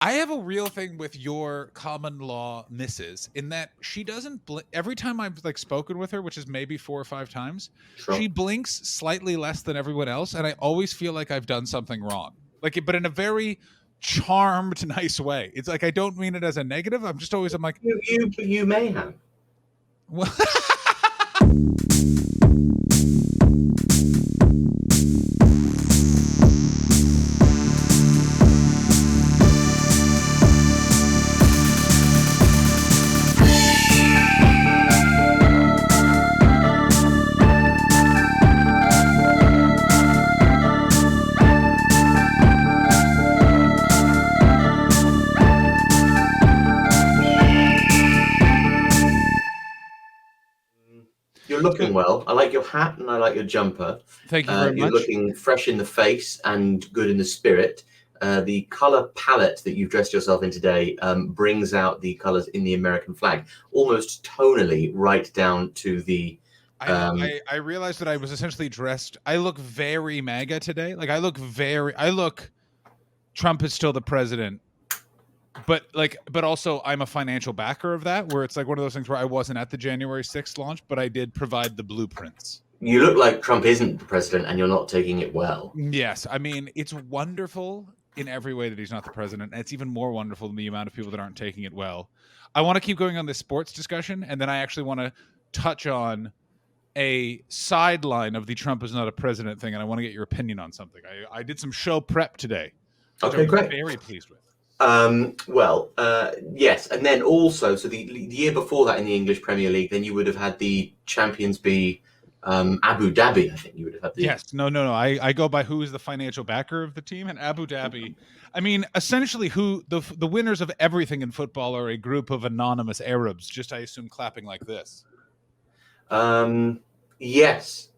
I have a real thing with your common law missus in that she doesn't every time I've like spoken with her, which is maybe 4 or 5 times, Sure. she blinks slightly less than everyone else, and I always feel like I've done something wrong. Like, but in a very charmed, nice way. It's like I don't mean it as a negative. I'm like, You may have. well, You're looking well. I like your hat and I like your jumper. thank you very You're much. looking fresh in the face and good in the spirit. The color palette that you've dressed yourself in today brings out the colors in the American flag, almost tonally, right down to the. I realized that I was essentially dressed. I look very MAGA today. Like I look. Trump is still the president, but also I'm a financial backer of that. Where it's like one of those things where I wasn't at the January 6th launch, but I did provide the blueprints. You look like Trump isn't the president, and you're not taking it well. Yes, I mean it's wonderful in every way that he's not the president, and it's even more wonderful than the amount of people that aren't taking it well. I want to keep going on this sports discussion, and then I actually want to touch on a sideline of the Trump is not a president thing, and I want to get your opinion on something. I did some show prep today, which Okay, I'm great. very pleased with. Yes, and then also, so the year before that in the English Premier League, then you would have had the Champions be Abu Dhabi. I think you would have had the. Yes, no. I go by who is the financial backer of the team, and Abu Dhabi. I mean, essentially, who the winners of everything in football are a group of anonymous Arabs. Just I assume clapping like this. Yes.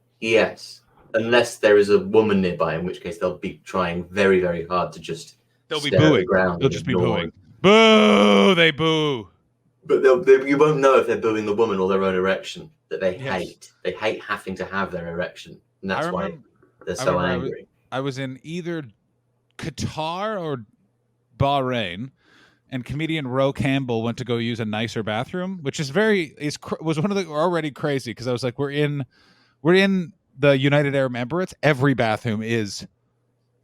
Unless there is a woman nearby, in which case they'll be trying very, very hard to just. They'll be booing. They'll just be booing. Boo! They boo. But you won't know if they're booing the woman or their own erection that they hate. They hate having to have their erection, and that's why they're so angry. I was in either Qatar or Bahrain, and comedian Ro Campbell went to go use a nicer bathroom, which was one of the already crazy because I was like, we're in the United Arab Emirates. Every bathroom is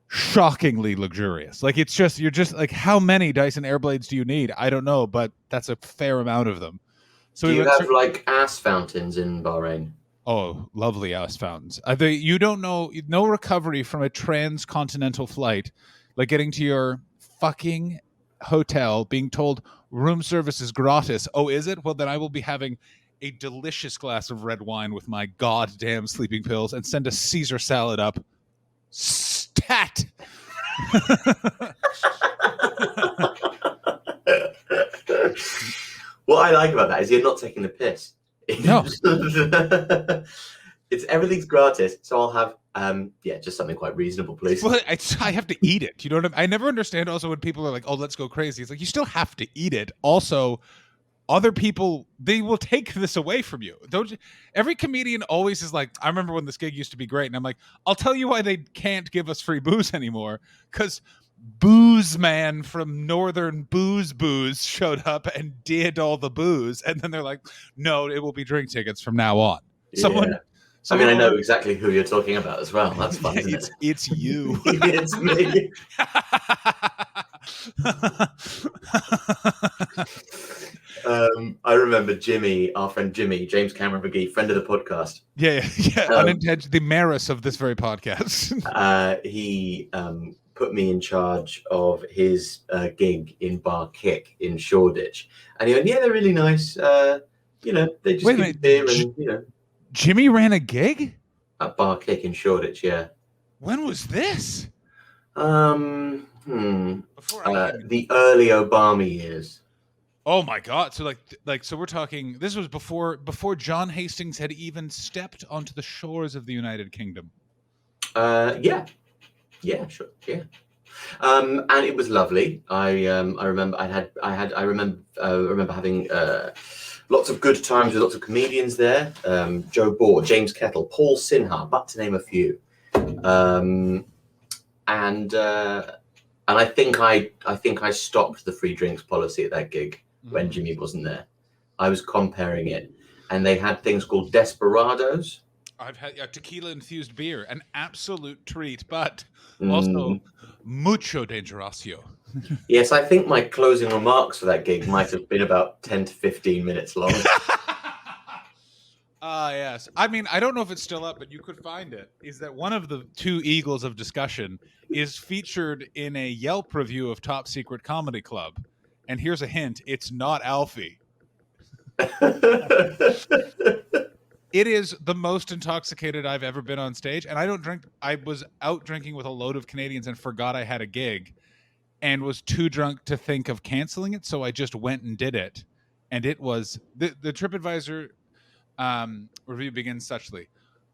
shockingly luxurious. Like you're just like, how many Dyson Airblades do you need? I don't know, but that's a fair amount of them. So do you have like ass fountains in Bahrain? Oh, lovely ass fountains. You don't know, no recovery from a transcontinental flight, like getting to your fucking hotel, being told room service is gratis. Oh, is it? Well, then I will be having a delicious glass of red wine with my goddamn sleeping pills and send a Caesar salad up. Stat. What I like about that is you're not taking the piss. No. It's everything's gratis, so I'll have just something quite reasonable, please. Well, I have to eat it. You know what I never understand also when people are like, oh, let's go crazy. It's like, you still have to eat it. Also, other people, they will take this away from you. Every comedian always is like, I remember when this gig used to be great, and I'm like, I'll tell you why they can't give us free booze anymore, because Booze Man from Northern Booze showed up and did all the booze, and then they're like, no, it will be drink tickets from now on. I know exactly who you're talking about as well. That's fun, isn't it? It's you. It's me. I remember Jimmy, our friend Jimmy, James Cameron McGee, friend of the podcast. Yeah. The Maris of this very podcast. He put me in charge of his gig in Bar Kick in Shoreditch. And he went, yeah, they're really nice. They just give beer and, Jimmy ran a gig? At Bar Kick in Shoreditch, yeah. When was this? The early Obama years. Oh my God! So so we're talking. This was before John Hastings had even stepped onto the shores of the United Kingdom. Yeah, sure, yeah. And it was lovely. I remember having lots of good times with lots of comedians there. Joe Bohr, James Kettle, Paul Sinha, but to name a few. And And I think I stopped the free drinks policy at that gig when Mm. Jimmy wasn't there. I was comparing it, and they had things called desperados. I've had tequila infused beer, an absolute treat, but also Mm. mucho dangeroso. Yes, I think my closing remarks for that gig might have been about 10 to 15 minutes long. Yes. I mean, I don't know if it's still up, but you could find it. Is that one of the two eagles of discussion is featured in a Yelp review of Top Secret Comedy Club. And here's a hint, it's not Alfie. It is the most intoxicated I've ever been on stage. And I don't drink. I was out drinking with a load of Canadians and forgot I had a gig and was too drunk to think of canceling it. So I just went and did it. And it was the TripAdvisor review begins suchly.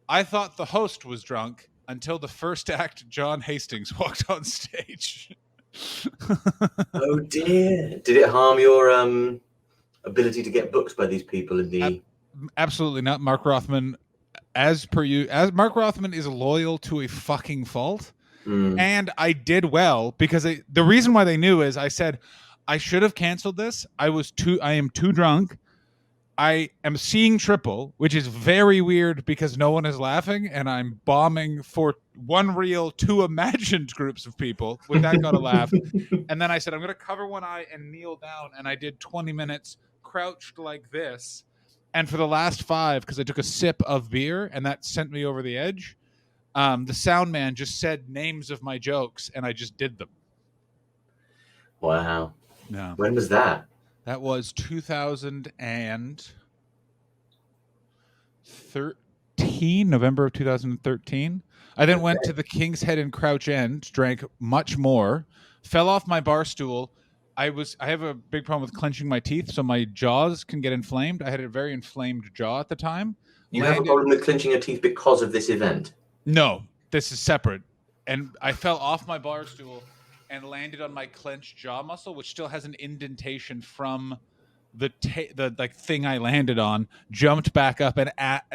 I thought the host was drunk until the first act, John Hastings walked on stage. Oh dear! Did it harm your ability to get booked by these people in the? Absolutely not. Mark Rothman, as Mark Rothman is loyal to a fucking fault. And I did well because the reason why they knew is I said I should have canceled this. I am too drunk. I am seeing triple, which is very weird because no one is laughing, and I'm bombing for one reel, two imagined groups of people. With that got a laugh. And then I said, I'm going to cover one eye and kneel down. And I did 20 minutes crouched like this. And for the last 5, because I took a sip of beer, and that sent me over the edge, the sound man just said names of my jokes, and I just did them. Wow. Yeah. When was that? That was 2013, November of 2013. I then went to the King's Head in Crouch End, drank much more, fell off my bar stool. I have a big problem with clenching my teeth, so my jaws can get inflamed. I had a very inflamed jaw at the time. You have a problem with clenching your teeth because of this event? No, this is separate. And I fell off my bar stool and landed on my clenched jaw muscle, which still has an indentation from the like thing I landed on. Jumped back up and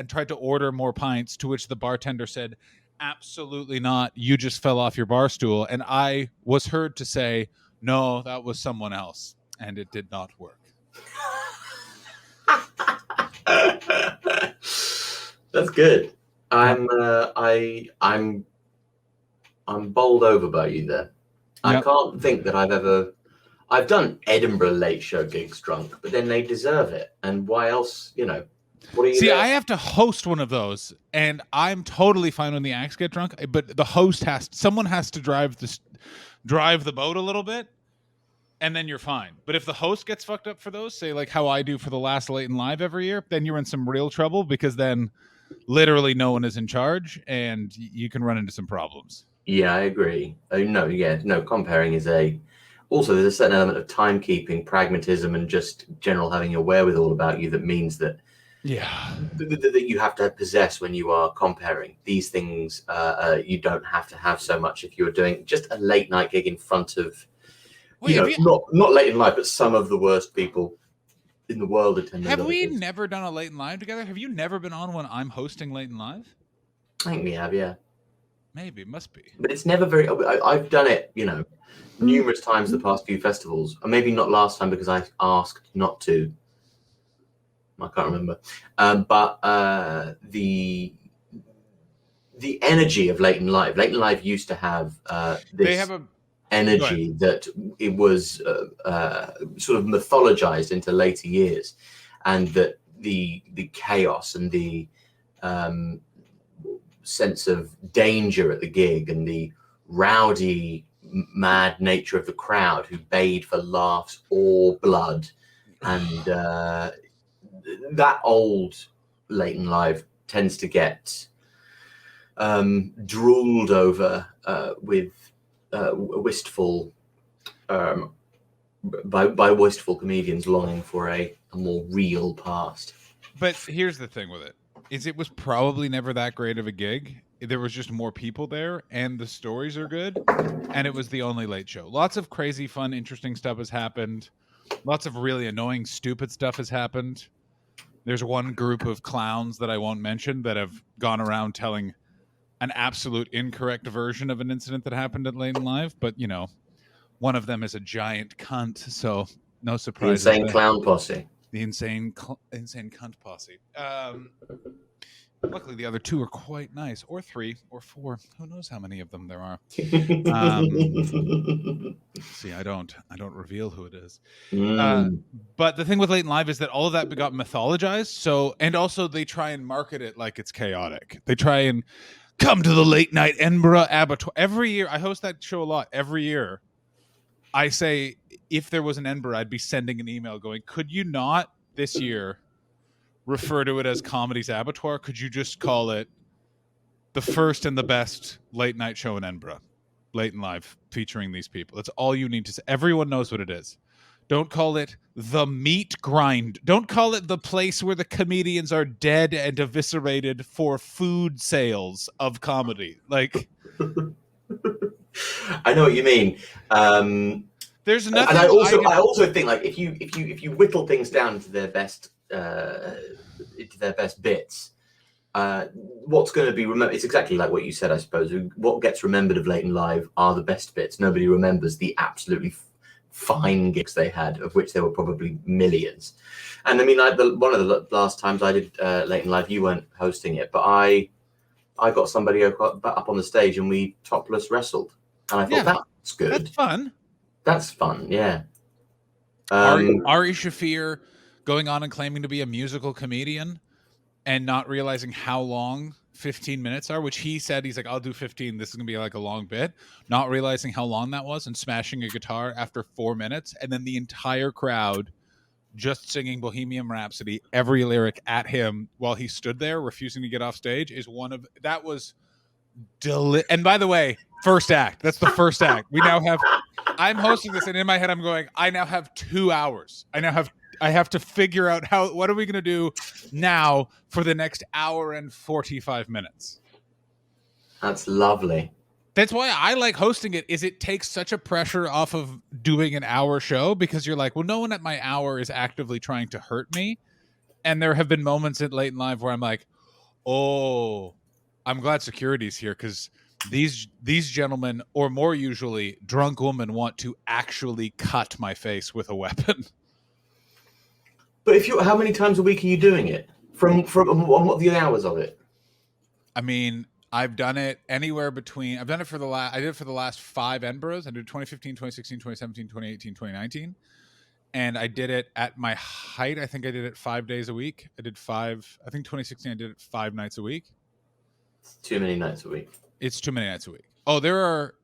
tried to order more pints, to which the bartender said, "Absolutely not. You just fell off your bar stool." And I was heard to say, "No, that was someone else," and it did not work. That's good. I'm bowled over by you there. Yep. I can't think that I've done Edinburgh late show gigs drunk, but then they deserve it. And why else, what are you? See, I have to host one of those, and I'm totally fine when the acts get drunk, but the host someone has to drive the boat a little bit, and then you're fine. But if the host gets fucked up for those, say like how I do for the last Late and Live every year, then you're in some real trouble, because then literally no one is in charge and you can run into some problems. Yeah, I agree. No, comparing is also there's a certain element of timekeeping, pragmatism, and just general having a wherewithal about you that means that that you have to possess when you are comparing these things. You don't have to have so much if you're doing just a late night gig in front of not Late and Live, but some of the worst people in the world attend. Have we never done a Late and Live together? Have you never been on when I'm hosting Late and Live? I think we have, yeah. Maybe, must be. But it's never very. I've done it, numerous times the past few festivals. Or maybe not last time because I asked not to. I can't remember. But the energy of Late and Live. Late and Live used to have this. They have energy that it was sort of mythologized into later years, and that the chaos and the sense of danger at the gig and the rowdy, mad nature of the crowd who bayed for laughs or blood, and that old Late and Live tends to get drooled over with wistful by wistful comedians longing for a more real past. But here's the thing with it. It was probably never that great of a gig. There was just more people there, and the stories are good, and it was the only late show. Lots of crazy, fun, interesting stuff has happened. Lots of really annoying, stupid stuff has happened. There's one group of clowns that I won't mention that have gone around telling an absolute incorrect version of an incident that happened at Late and Live, but One of them is a giant cunt, so no The surprises insane there. clown posse. The insane cunt posse. Luckily, the other two are quite nice, or 3, or 4. Who knows how many of them there are? See, I don't reveal who it is. But the thing with Late and Live is that all of that got mythologized. So, and also they try and market it like it's chaotic. They try and come to the late night Edinburgh Abattoir every year. I host that show a lot. Every year, I say if there was an Edinburgh, I'd be sending an email going, "Could you not this year refer to it as Comedy's Abattoir? Could you just call it the first and the best late night show in Edinburgh, Late and Live, featuring these people?" That's all you need to say. Everyone knows what it is. Don't call it the meat grind. Don't call it the place where the comedians are dead and eviscerated for food sales of comedy. Like, I know what you mean. there's nothing. And I also think, like, if you whittle things down to their best bits, what's going to be remembered? It's exactly like what you said, I suppose. What gets remembered of Late and Live are the best bits. Nobody remembers the absolutely fine gigs they had, of which there were probably millions. And I mean, like one of the last times I did Late and Live, you weren't hosting it, but I got somebody up on the stage and we topless wrestled, and I thought that's good. That's fun. That's fun, yeah. Ari Shafir going on and claiming to be a musical comedian and not realizing how long 15 minutes are, which he said, he's like, I'll do 15. This is going to be like a long bit. Not realizing how long that was and smashing a guitar after 4 minutes. And then the entire crowd just singing Bohemian Rhapsody, every lyric at him while he stood there refusing to get off stage is one of, that was and by the way, first act. That's the first act. We now have, I'm hosting this and in my head I'm going, I now have 2 hours. I have to figure out what are we going to do now for the next hour and 45 minutes. That's lovely. That's why I like hosting it, is it takes such a pressure off of doing an hour show, because you're like, well, no one at my hour is actively trying to hurt me. And there have been moments at Late and Live where I'm like, oh, I'm glad security's here, because these gentlemen, or more usually drunk women, want to actually cut my face with a weapon. But how many times a week are you doing it? From what are the hours of it? I mean, I've done it anywhere between, I did it for the last 5 Edinburghs. I did 2015, 2016, 2017, 2018, 2019. And I did it at my height. I think I did it 5 days a week. I think 2016 I did it 5 nights a week. It's too many nights a week. It's too many nights a week. Oh, there are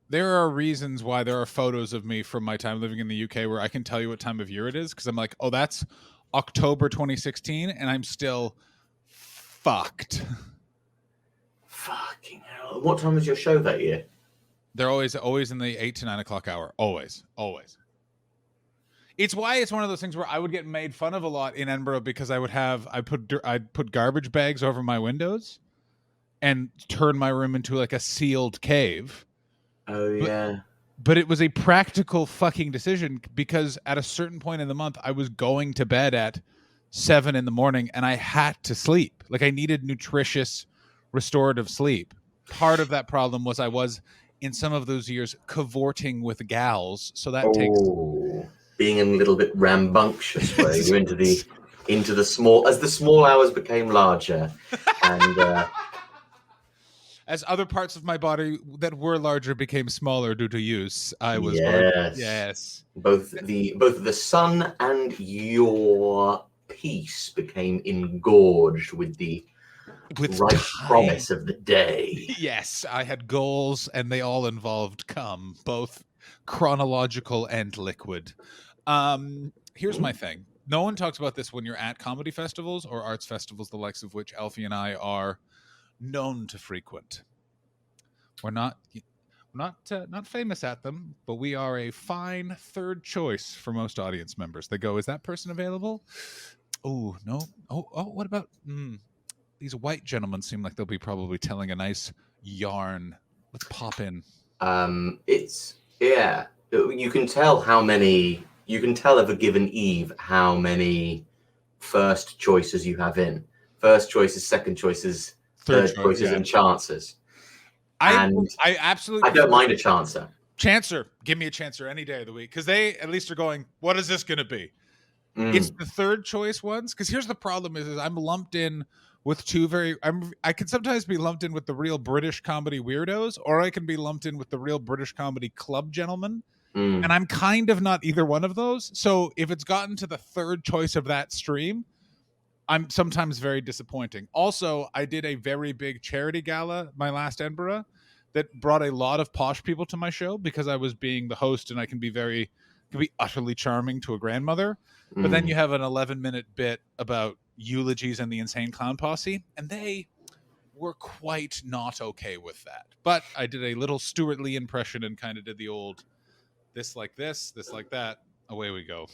reasons why there are photos of me from my time living in the UK where I can tell you what time of year it is, because I'm like, oh, that's October 2016, and I'm still fucked. Fucking hell. What time was your show that year? They're always in the 8 to 9 o'clock hour. Always. It's why it's one of those things where I would get made fun of a lot in Edinburgh, because I'd put garbage bags over my windows and turn my room into like a sealed cave. Oh, yeah. But it was a practical fucking decision, because at a certain point in the month, I was going to bed at 7 a.m. and I had to sleep. Like, I needed nutritious, restorative sleep. Part of that problem was I was, in some of those years, cavorting with gals. So that takes... Being a little bit rambunctious, where you're into the small... As the small hours became larger, and... as other parts of my body that were larger became smaller due to use, I was yes. Both the sun and your piece became engorged with right promise of the day. Yes, I had goals, and they all involved cum, both chronological and liquid. Here's my thing. No one talks about this when you're at comedy festivals or arts festivals, the likes of which Alfie and I are known to frequent. We're not famous at them, but we are a fine third choice for most audience members. They go, "Is that person available?" Oh, no. Oh, what about these white gentlemen? Seem like they'll be probably telling a nice yarn. Let's pop in. You can tell of a given eve how many first choices you have in. First choices, second choices, third choices, and chances. I don't mind a chancer. Chancer, give me a Chancer any day of the week, because they at least are going, what is this going to be? It's Mm, the third choice ones, because here's the problem: is I'm lumped in with two I can sometimes be lumped in with the real British comedy weirdos, or I can be lumped in with the real British comedy club gentlemen, and mm, I'm kind of not either one of those. So if it's gotten to the third choice of that stream, I'm sometimes very disappointing. Also, I did a very big charity gala my last Edinburgh that brought a lot of posh people to my show because I was being the host, and I can be utterly charming to a grandmother. But then you mm. have an 11-minute bit about eulogies and the Insane Clown Posse, and they were quite not okay with that. But I did a little Stuart Lee impression and kind of did the old this like this like that. Away we go.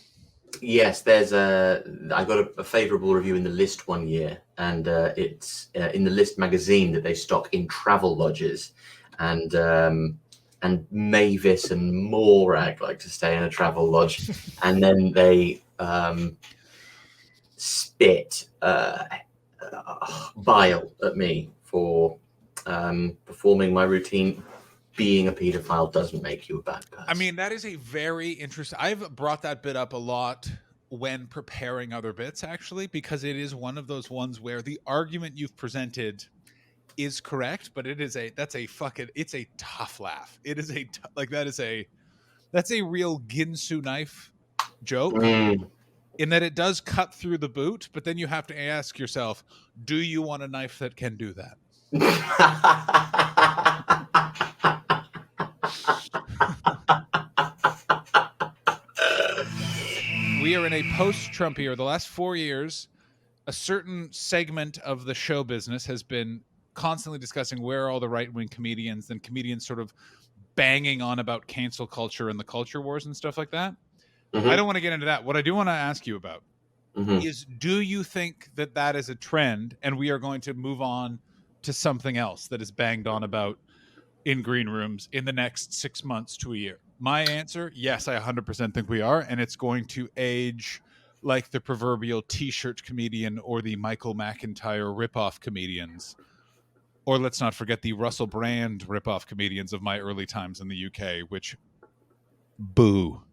Yes, I got a favorable review in the List one year, and it's in the List magazine that they stock in travel lodges, and Mavis and Morag like to stay in a travel lodge, and then they spit bile at me for performing my routine. Being a paedophile doesn't make you a bad person. I mean, that is a very interesting. I've brought that bit up a lot when preparing other bits, actually, because it is one of those ones where the argument you've presented is correct, but it's a tough laugh. It is that's a real Ginsu knife joke, Mm. in that it does cut through the boot, but then you have to ask yourself, do you want a knife that can do that? We are in a post-Trump era. The last 4 years, a certain segment of the show business has been constantly discussing where are all the right-wing comedians, and comedians sort of banging on about cancel culture and the culture wars and stuff like that. I don't want to get into that. What I do want to ask you about is, do you think that that is a trend and we are going to move on to something else that is banged on about in green rooms in the next 6 months to a year? My answer, yes, I 100% think we are, and it's going to age like the proverbial t-shirt comedian or the Michael McIntyre ripoff comedians. Or let's not forget the Russell Brand ripoff comedians of my early times in the UK, which boo.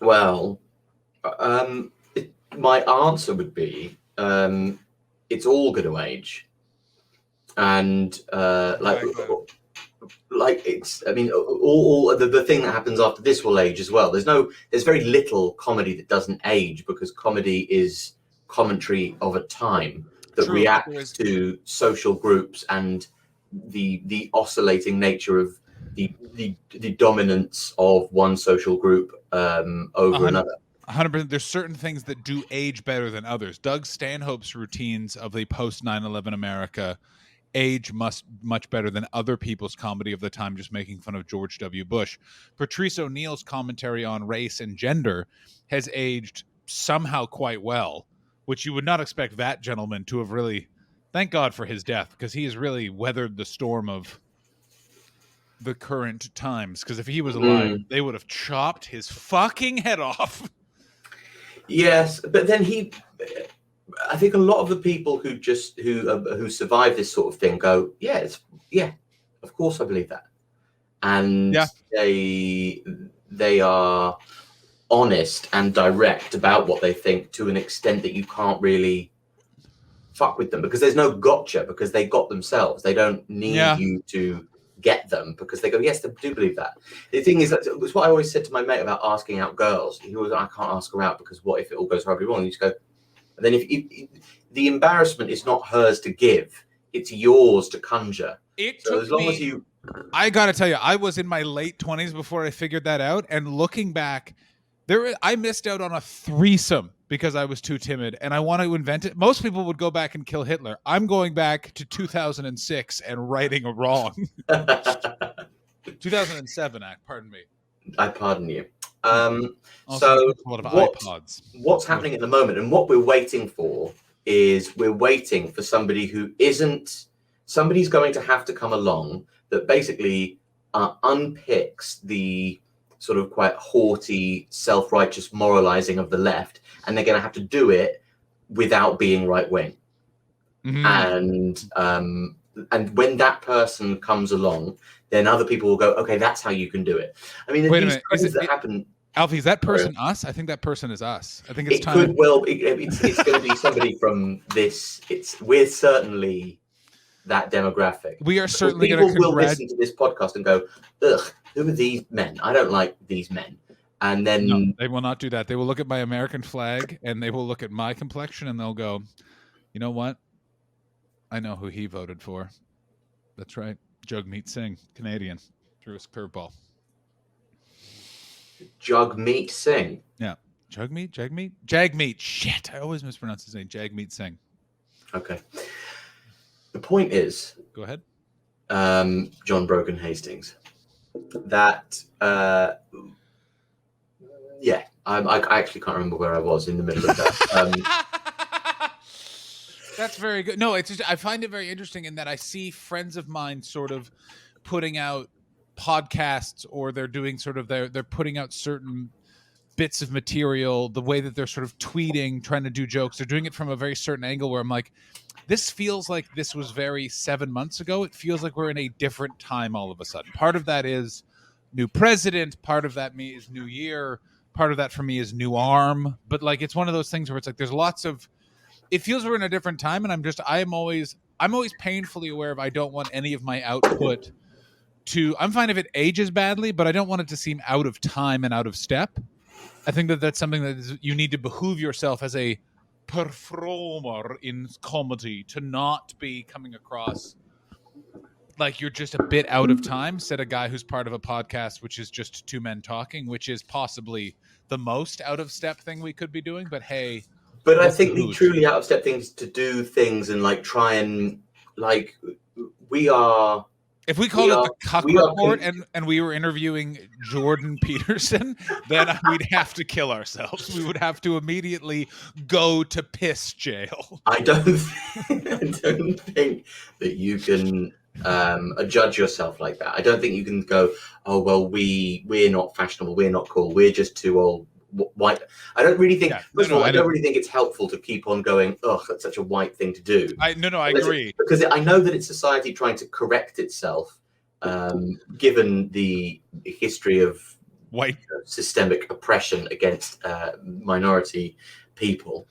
Well, my answer would be it's all going to age, and like it's. I mean, all the thing that happens after this will age as well. There's very little comedy that doesn't age, because comedy is commentary of a time that reacts to social groups and the oscillating nature of the dominance of one social group over another. 100%. There's certain things that do age better than others. Doug Stanhope's routines of the post 9/11 America age much better than other people's comedy of the time, just making fun of George W. Bush. Patrice O'Neill's commentary on race and gender has aged somehow quite well, which you would not expect that gentleman to have really. Thank God for his death, because he has really weathered the storm of the current times, because if he was alive, they would have chopped his fucking head off. Yes, but then I think a lot of the people who survive this sort of thing go, yeah, of course I believe that, and they are honest and direct about what they think to an extent that you can't really fuck with them, because there's no gotcha, because they got themselves. They don't need you to get them, because they go, yes, they do believe that. The thing is, that was what I always said to my mate about asking out girls. He was like, I can't ask her out because what if it all goes horribly wrong? And you just go, and then if the embarrassment is not hers to give, it's yours to conjure. I gotta tell you, I was in my late 20s before I figured that out, and looking back, I missed out on a threesome because I was too timid, and I want to invent it. Most people would go back and kill Hitler. I'm going back to 2006 and righting a wrong. 2007 act, pardon me. I pardon you. So a lot of iPods. What's happening at the moment, and what we're waiting for, is we're waiting for somebody who isn't. Somebody's going to have to come along that basically unpicks the sort of quite haughty, self-righteous moralizing of the left, and they're going to have to do it without being right-wing. And when that person comes along, then other people will go, okay, that's how you can do it. I mean, Wait a these minute. trends that happen. Alfie, is that person us? I think that person is us. I think it's It time. could well. It's going to be somebody from this. We're certainly that demographic. We are certainly people going to will listen to this podcast and go, ugh, who are these men? I don't like these men. And then no, they will not do that. They will look at my American flag and they will look at my complexion and they'll go, you know what? I know who he voted for. That's right. Jagmeet Singh, Canadian, threw his curveball. Jagmeet Singh. Yeah. Jagmeet. Shit. I always mispronounce his name. Jagmeet Singh. Okay. The point is, go ahead. John Brogan Hastings. That, yeah, I actually can't remember where I was in the middle of that. That's very good. No, it's just, I find it very interesting in that I see friends of mine sort of putting out podcasts, or they're doing sort of they're putting out certain bits of material, the way that they're sort of tweeting, trying to do jokes. They're doing it from a very certain angle where I'm like, this feels like this was very 7 months ago. It feels like we're in a different time all of a sudden. Part of that is new president. Part of that is new year. Part of that for me is new arm. But like, it's one of those things where it's like, there's lots of, it feels we're in a different time. And I'm always painfully aware of, I don't want any of my output to, I'm fine if it ages badly, but I don't want it to seem out of time and out of step. I think that that's something that you need to behoove yourself as a performer in comedy to not be coming across like you're just a bit out of time. Said a guy who's part of a podcast which is just two men talking, which is possibly the most out of step thing we could be doing. But hey, but I think the truly out of step things to do things and like try and like we are. If we called it the Cuck Report and we were interviewing Jordan Peterson, then we'd have to kill ourselves. We would have to immediately go to piss jail. I don't think that you can judge yourself like that. I don't think you can go, oh, well, we're not fashionable. We're not cool. We're just too old. White. I don't really think. First of all, I don't really think it's helpful to keep on going. Oh, that's such a white thing to do. I agree, because I know that it's society trying to correct itself, given the history of white systemic oppression against minority people.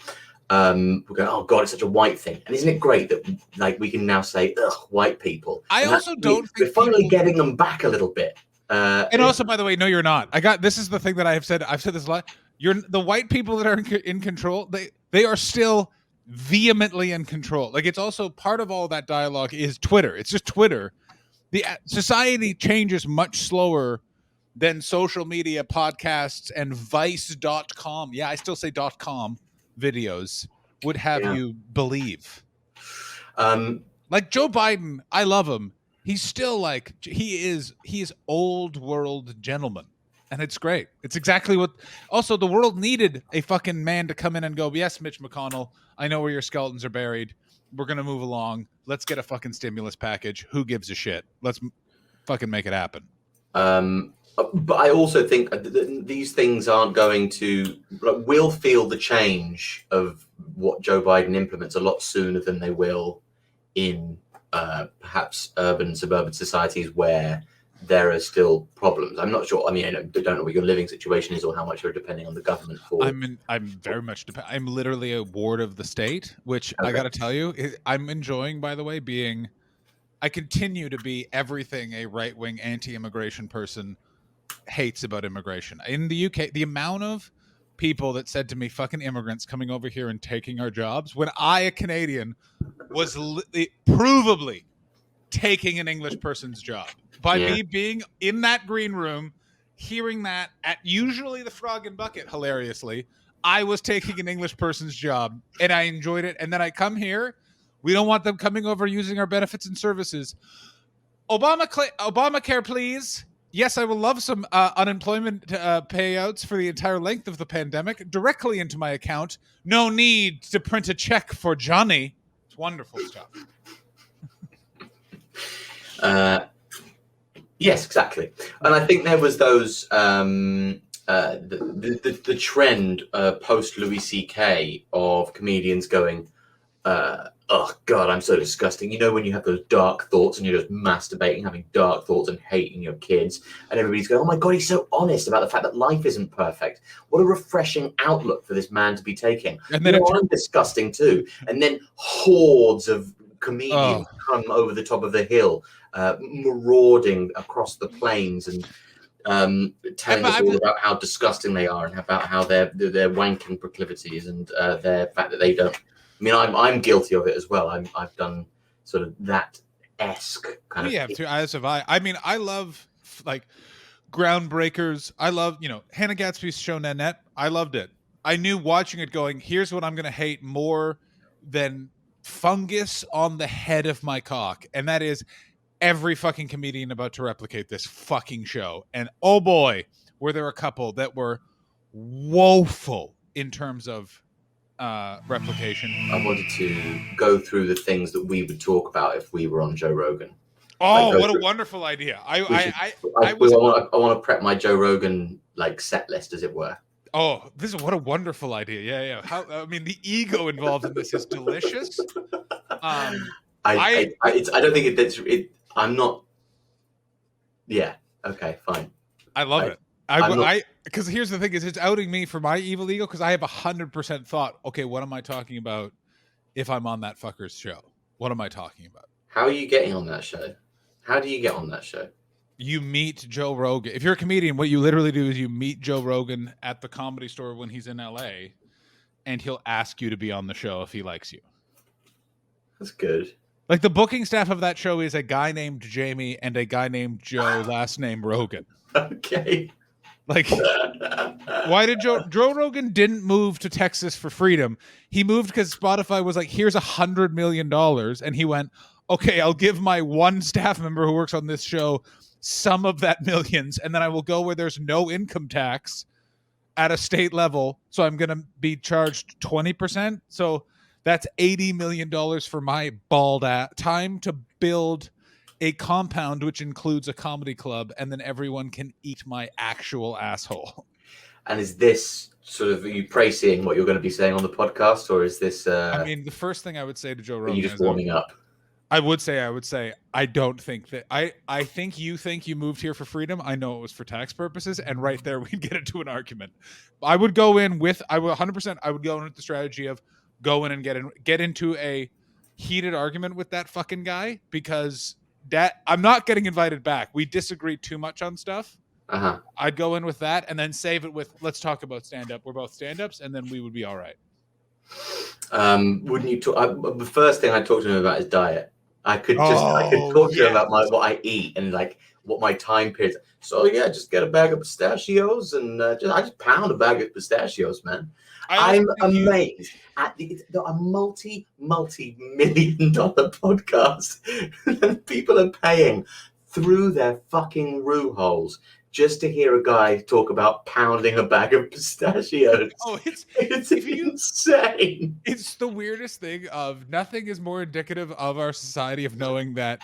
We're going, oh God, it's such a white thing, and isn't it great that like we can now say, ugh, white people? I also don't think we're finally getting them back a little bit. And also, by the way, no, you're not. This is the thing that I've said this a lot. You're the white people that are in control. They are still vehemently in control. Like, it's also part of all that dialogue is Twitter. It's just Twitter. The society changes much slower than social media, podcasts, and Vice.com. Yeah, I still say .com videos would have you believe. Like Joe Biden, I love him. He's still like he is old world gentleman, and it's great. It's exactly what. Also, the world needed a fucking man to come in and go, yes, Mitch McConnell, I know where your skeletons are buried. We're gonna move along. Let's get a fucking stimulus package. Who gives a shit? Let's fucking make it happen. But I also think that these things aren't going to. We'll feel the change of what Joe Biden implements a lot sooner than they will in. Perhaps urban, suburban societies where there are still problems. I'm not sure. I mean, I don't know what your living situation is or how much you're depending on the government for. I'm very much I'm literally a ward of the state, which I got to tell you, I'm enjoying, by the way, being. I continue to be everything a right-wing anti-immigration person hates about immigration. In the UK, the amount of people that said to me, fucking immigrants coming over here and taking our jobs, when I, a Canadian, was provably taking an English person's job. By me being in that green room, hearing that at usually the Frog and Bucket, hilariously, I was taking an English person's job, and I enjoyed it. And then I come here, we don't want them coming over using our benefits and services. Obamacare, please. Yes, I will love some unemployment payouts for the entire length of the pandemic directly into my account. No need to print a check for Johnny. It's wonderful stuff. Yes, exactly. And I think there was those the trend post Louis C.K. of comedians going, oh God, I'm so disgusting. You know, when you have those dark thoughts and you're just masturbating, having dark thoughts and hating your kids, and everybody's going, oh my God, he's so honest about the fact that life isn't perfect. What a refreshing outlook for this man to be taking. And You then know, I'm disgusting too. And then hordes of oh, comedians come over the top of the hill, marauding across the plains and telling us all about how disgusting they are and about how their wanking proclivities and their fact that they don't. I mean, I'm guilty of it as well. I've done sort of that esque kind we of have thing. to, as have I. I mean, I love like Groundbreakers. I love, Hannah Gadsby's show Nanette. I loved it. I knew watching it going, here's what I'm going to hate more than fungus on the head of my cock. And that is every fucking comedian about to replicate this fucking show. And oh boy, were there a couple that were woeful in terms of replication. I wanted to go through the things that we would talk about if we were on Joe Rogan. Oh, what a wonderful idea! I want to prep my Joe Rogan like set list, as it were. Oh, what a wonderful idea! Yeah. I mean, the ego involved in this is delicious. I don't think it. I'm not. Yeah. Okay. Fine. I love it. Because here's the thing: is it's outing me for my evil ego because I have 100% thought. Okay, what am I talking about if I'm on that fucker's show? What am I talking about? How are you getting on that show? How do you get on that show? You meet Joe Rogan. If you're a comedian, what you literally do is you meet Joe Rogan at the Comedy Store when he's in LA, and he'll ask you to be on the show if he likes you. That's good. Like the booking staff of that show is a guy named Jamie and a guy named Joe, last name Rogan. Okay. Like, why did Joe Rogan didn't move to Texas for freedom? He moved because Spotify was like, here's $100 million. And he went, okay, I'll give my one staff member who works on this show some of that millions. And then I will go where there's no income tax at a state level. So I'm going to be charged 20%. So that's $80 million for my bald time to build a compound which includes a comedy club, and then everyone can eat my actual asshole. And is this sort of, are you praising what you're going to be saying on the podcast, or is this? I mean, the first thing I would say to Joe Rogan, are you just warming up? I would say, I don't think that I think you moved here for freedom. I know it was for tax purposes, and right there we'd get into an argument. I would go in with, I would 100%, I would go in with the strategy of go in and get into a heated argument with that fucking guy, because that I'm not getting invited back. We disagree too much on stuff. I'd go in with that and then save it with, let's talk about stand-up. We're both stand-ups, and then we would be all right. Wouldn't you talk? The first thing I talk to him about is diet. I could talk to him about what I eat and like what my time periods. So yeah, just get a bag of pistachios and I just pound a bag of pistachios, man. I'm amazed at a multi-million-dollar podcast that people are paying through their fucking roo holes just to hear a guy talk about pounding a bag of pistachios. Oh, it's insane. It's the weirdest thing. Of nothing is more indicative of our society of knowing that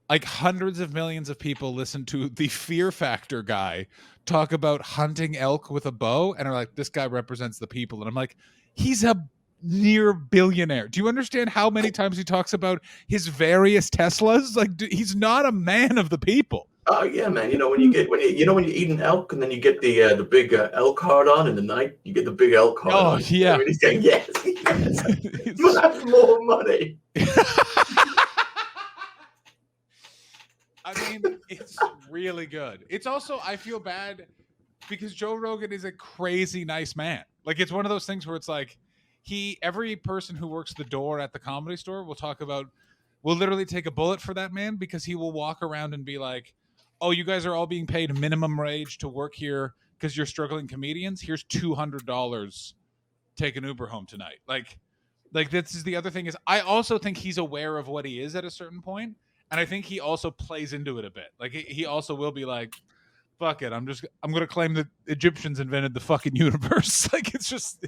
like hundreds of millions of people listen to the Fear Factor guy talk about hunting elk with a bow and are like, this guy represents the people. And I'm like, he's a near billionaire. Do you understand how many times he talks about his various Teslas? Like, he's not a man of the people. Oh yeah, man. You know when you eat an elk and then you get the big elk heart on in the night, you get the big elk heart. Oh yeah. He's saying yes. You'll have more money. I mean, it's really good. It's also, I feel bad because Joe Rogan is a crazy nice man. Like, it's one of those things where it's like every person who works the door at the Comedy Store will literally take a bullet for that man, because he will walk around and be like, oh, you guys are all being paid minimum wage to work here because you're struggling comedians. Here's $200. Take an Uber home tonight. Like this is the other thing is I also think he's aware of what he is at a certain point. And I think he also plays into it a bit. Like he also will be like, fuck it. I'm going to claim that Egyptians invented the fucking universe. Like, it's just.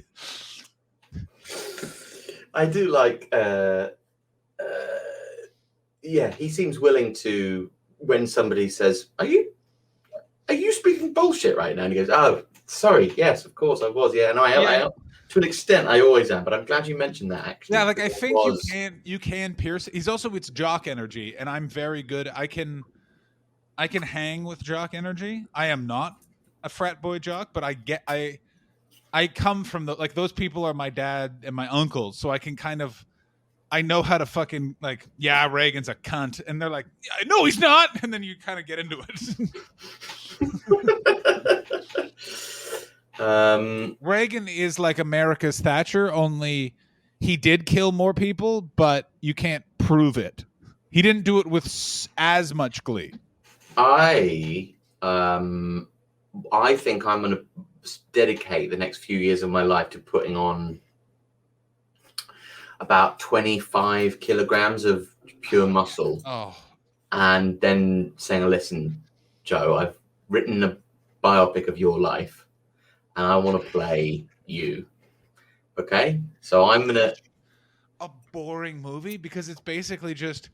I do like, yeah, he seems willing to, when somebody says, are you speaking bullshit right now? And he goes, oh, sorry. Yes, of course I was. Yeah. And I am. To an extent, I always am, but I'm glad you mentioned that. Actually, Yeah, like I think was... you can pierce. He's also it's jock energy, and I'm very good. I can hang with jock energy. I am not a frat boy jock, but I come from the like those people are my dad and my uncles, so I can kind of I know how to fucking like, yeah, Reagan's a cunt, and they're like, yeah, no, he's not, and then you kind of get into it. Reagan is like America's Thatcher, only he did kill more people, but you can't prove it. He didn't do it with as much glee. I think I'm going to dedicate the next few years of my life to putting on about 25 kilograms of pure muscle. Oh. And then saying, listen, Joe, I've written a biopic of your life and I want to play you. Okay? So I'm going to... A boring movie because it's basically just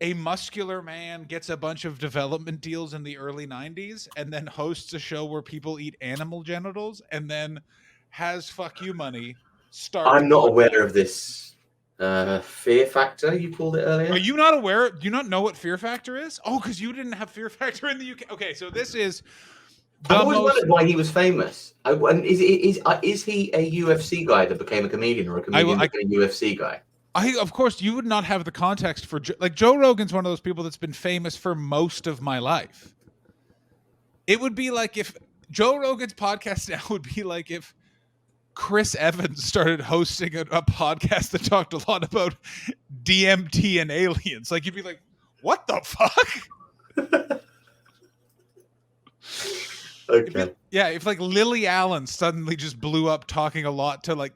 a muscular man gets a bunch of development deals in the early 90s and then hosts a show where people eat animal genitals and then has fuck you money. I'm not aware of this Fear Factor you called it earlier. Are you not aware? Do you not know what Fear Factor is? Oh, because you didn't have Fear Factor in the UK. Okay, so this is I've always wondered why he was famous. Is he a UFC guy that became a comedian, or a comedian that became a UFC guy? Of course, you would not have the context for like Joe Rogan's one of those people that's been famous for most of my life. It would be like if Joe Rogan's podcast now would be like if Chris Evans started hosting a podcast that talked a lot about DMT and aliens. Like you'd be like, what the fuck? Okay. If like Lily Allen suddenly just blew up talking a lot to like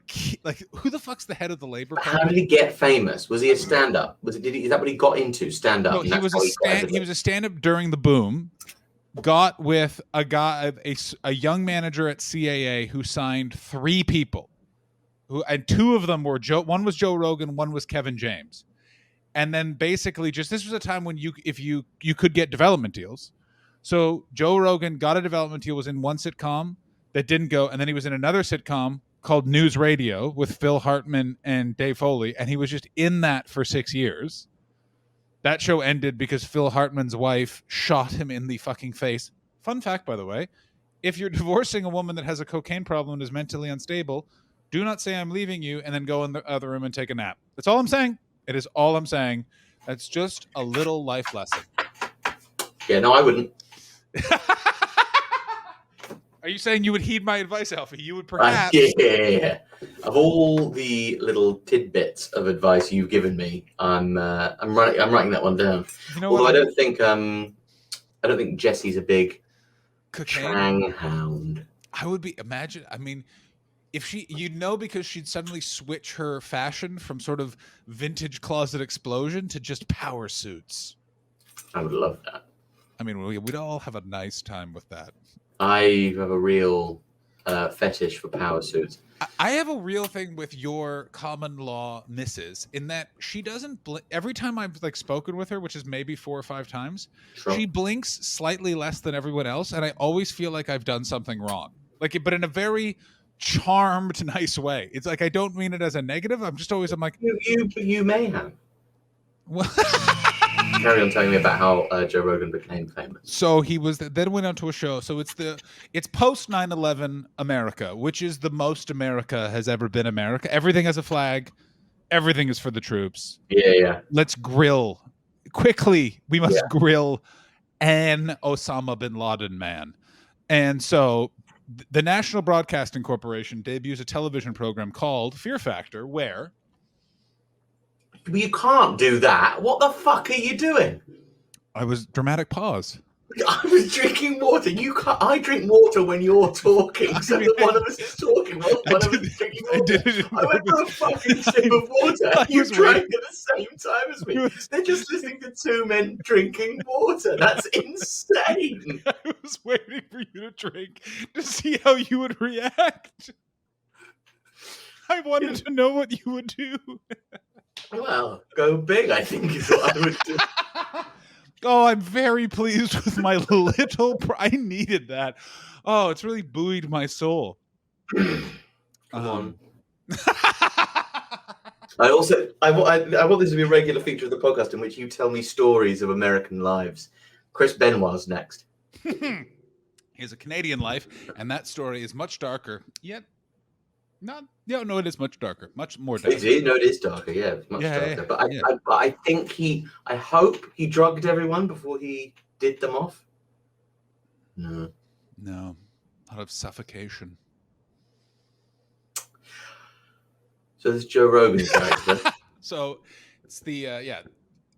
who the fuck's the head of the Labor Party? How did he get famous? Was he a stand-up? Is that what he got into? Stand-up? No, he was a stand-up during the boom. Got with a guy, a young manager at CAA who signed 3 people, and 2 of them were Joe. One was Joe Rogan, one was Kevin James, and then basically just this was a time when you could get development deals. So Joe Rogan got a development deal, was in one sitcom that didn't go, and then he was in another sitcom called News Radio with Phil Hartman and Dave Foley, and he was just in that for 6 years. That show ended because Phil Hartman's wife shot him in the fucking face. Fun fact, by the way, if you're divorcing a woman that has a cocaine problem and is mentally unstable, do not say I'm leaving you and then go in the other room and take a nap. That's all I'm saying. It is all I'm saying. That's just a little life lesson. Yeah, no, I wouldn't. Are you saying you would heed my advice, Alfie? You would perhaps... Yeah. Of all the little tidbits of advice you've given me, I'm writing that one down. You know Although I don't think Jesse's a big cocaine hound. I would be if she, because she'd suddenly switch her fashion from sort of vintage closet explosion to just power suits. I would love that. I mean, we'd all have a nice time with that. I have a real fetish for power suits. I have a real thing with your common law missus in that she doesn't every time I've like spoken with her, which is maybe 4 or 5 times, she blinks slightly less than everyone else, and I always feel like I've done something wrong. But in a very charmed, nice way. It's like I don't mean it as a negative. I'm like you may have. Well, carry on telling me about how Joe Rogan became famous. So he then went on to a show. So it's post 9/11 America, which is the most America has ever been America. Everything has a flag. Everything is for the troops. Yeah. Let's grill quickly. We must grill an Osama bin Laden man. And so the National Broadcasting Corporation debuts a television program called Fear Factor, where... You can't do that. What the fuck are you doing? I was dramatic pause. I was drinking water. You can't. I drink water when you're talking. So one of us is talking. One of us is drinking water. I went for a fucking sip of water. You drank at the same time as me. They're just listening to 2 men drinking water. That's insane. I was waiting for you to drink to see how you would react. I wanted to know what you would do. Well, go big, I think, is what I would do. Oh, I'm very pleased with my little... I needed that. Oh, it's really buoyed my soul. Come on. I want this to be a regular feature of the podcast in which you tell me stories of American lives. Chris Benoit's next. He has a Canadian life, and that story is much darker. Yet, no, it is much darker, much more dark. It is darker, yeah, it's much darker. But yeah. I think I hope he drugged everyone before he did them off. No, out of suffocation. So this is Joe Rogan's character. So it's the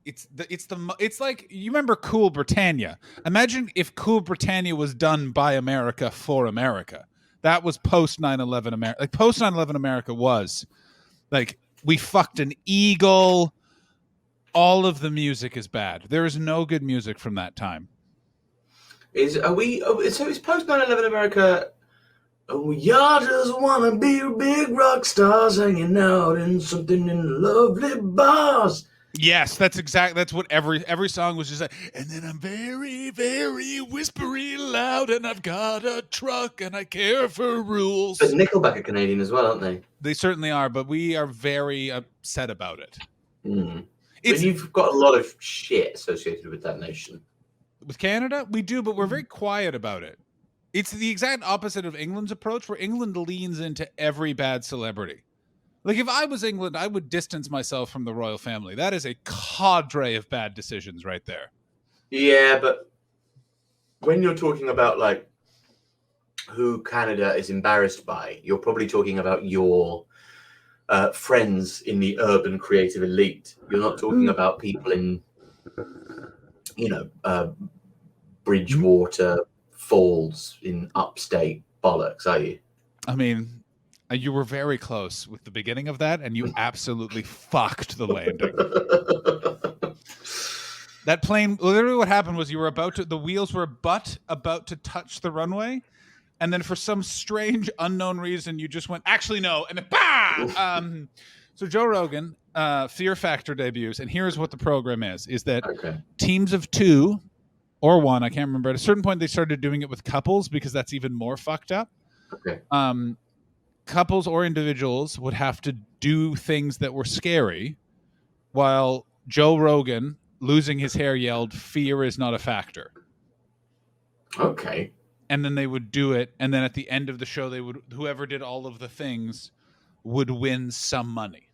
it's like, you remember Cool Britannia? Imagine if Cool Britannia was done by America for America. That was post 9/11 America. Like post 9/11 America was like, we fucked an eagle. All of the music is bad. There is no good music from that time. So it's post 9/11 America. Oh, y'all just wanna be big rock stars hanging out in something in lovely bars. Yes, that's what every song was just like. And then I'm very, very whispery loud, and I've got a truck, and I care for rules. But Nickelback are Canadian as well, aren't they? They certainly are, but we are very upset about it. But you've got a lot of shit associated with that nation. With Canada, we do, but we're very quiet about it. It's the exact opposite of England's approach, where England leans into every bad celebrity. Like, if I was England, I would distance myself from the royal family. That is a cadre of bad decisions right there. Yeah, but when you're talking about, like, who Canada is embarrassed by, you're probably talking about your friends in the urban creative elite. You're not talking about people in, Bridgewater Falls in upstate bollocks, are you? I mean, you were very close with the beginning of that, and you absolutely fucked the landing. That plane, literally what happened was the wheels were about to touch the runway, and then for some strange unknown reason, you just went, actually no, and then bah! So Joe Rogan, Fear Factor debuts, and here's what the program is that teams of 2 or 1, I can't remember. At a certain point, they started doing it with couples because that's even more fucked up. Okay. Couples or individuals would have to do things that were scary, while Joe Rogan, losing his hair, yelled, "Fear is not a factor." Okay. And then they would do it, and then at the end of the show, whoever did all of the things would win some money.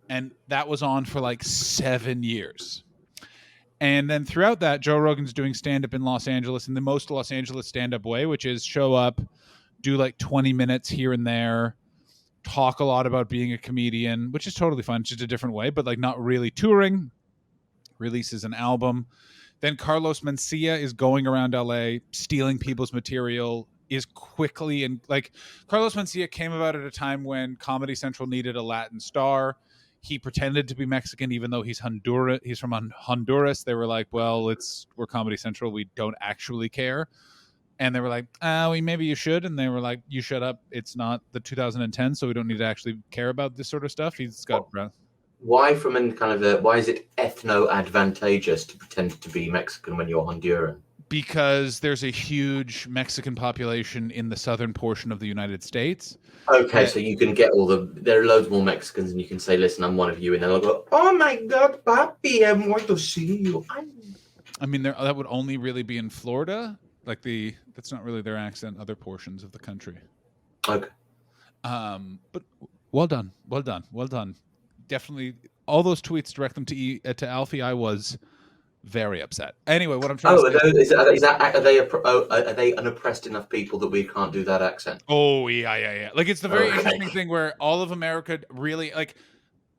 And that was on for like 7 years. And then throughout that, Joe Rogan's doing stand-up in Los Angeles in the most Los Angeles stand-up way, which is show up, do like 20 minutes here and there, talk a lot about being a comedian, which is totally fun, just a different way, but like not really touring, releases an album. Then Carlos Mencia is going around LA, stealing people's material, is quickly, and like Carlos Mencia came about at a time when Comedy Central needed a Latin star. He pretended to be Mexican, even though he's from Honduras. They were like, well, we're Comedy Central. We don't actually care. And they were like, maybe you should. And they were like, you shut up. It's not the 2010, so we don't need to actually care about this sort of stuff. He's got... Why why is it ethno-advantageous to pretend to be Mexican when you're Honduran? Because there's a huge Mexican population in the southern portion of the United States. Okay, so you can get there are loads more Mexicans, and you can say, listen, I'm one of you, and they'll go, oh my God, papi, I want to see you. I mean, that would only really be in Florida. That's not really their accent, other portions of the country. Okay. But well done. Definitely, all those tweets direct them to Alfie. I was very upset. Anyway, what I'm trying to say are they unoppressed enough people that we can't do that accent? Oh yeah. Like, it's the very interesting thing where all of America really, like,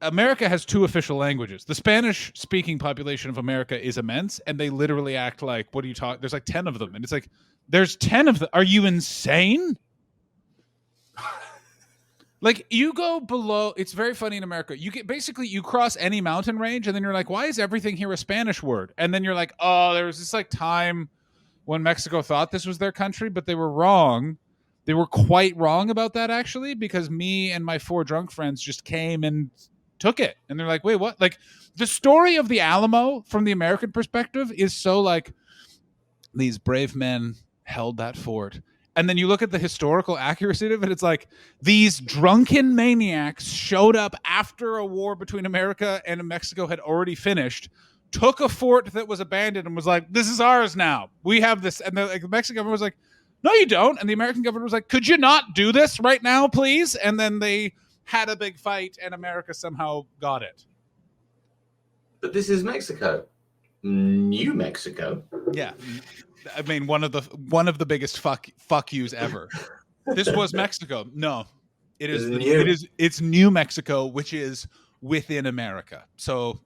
America has 2 official languages. The Spanish-speaking population of America is immense, and they literally act like, what are you talking? There's like 10 of them, and it's like, there's 10 of them. Are you insane? Like, you go below, it's very funny in America. You cross any mountain range, and then you're like, why is everything here a Spanish word? And then you're like, oh, there was this like time when Mexico thought this was their country, but they were wrong. They were quite wrong about that, actually, because me and my 4 drunk friends just came and took it. And they're like, wait, what? Like, the story of the Alamo from the American perspective is so like, these brave men held that fort, And then you look at the historical accuracy of it, it's like these drunken maniacs showed up after a war between America and Mexico had already finished, took a fort that was abandoned and was like, this is ours now. We have this. And the Mexican government was like, no, you don't. And the American government was like, could you not do this right now, please? And then they had a big fight and America somehow got it. But this is Mexico. New Mexico. Yeah. I mean, one of the biggest fuck yous ever. This was Mexico. No, it's New Mexico, which is within America. So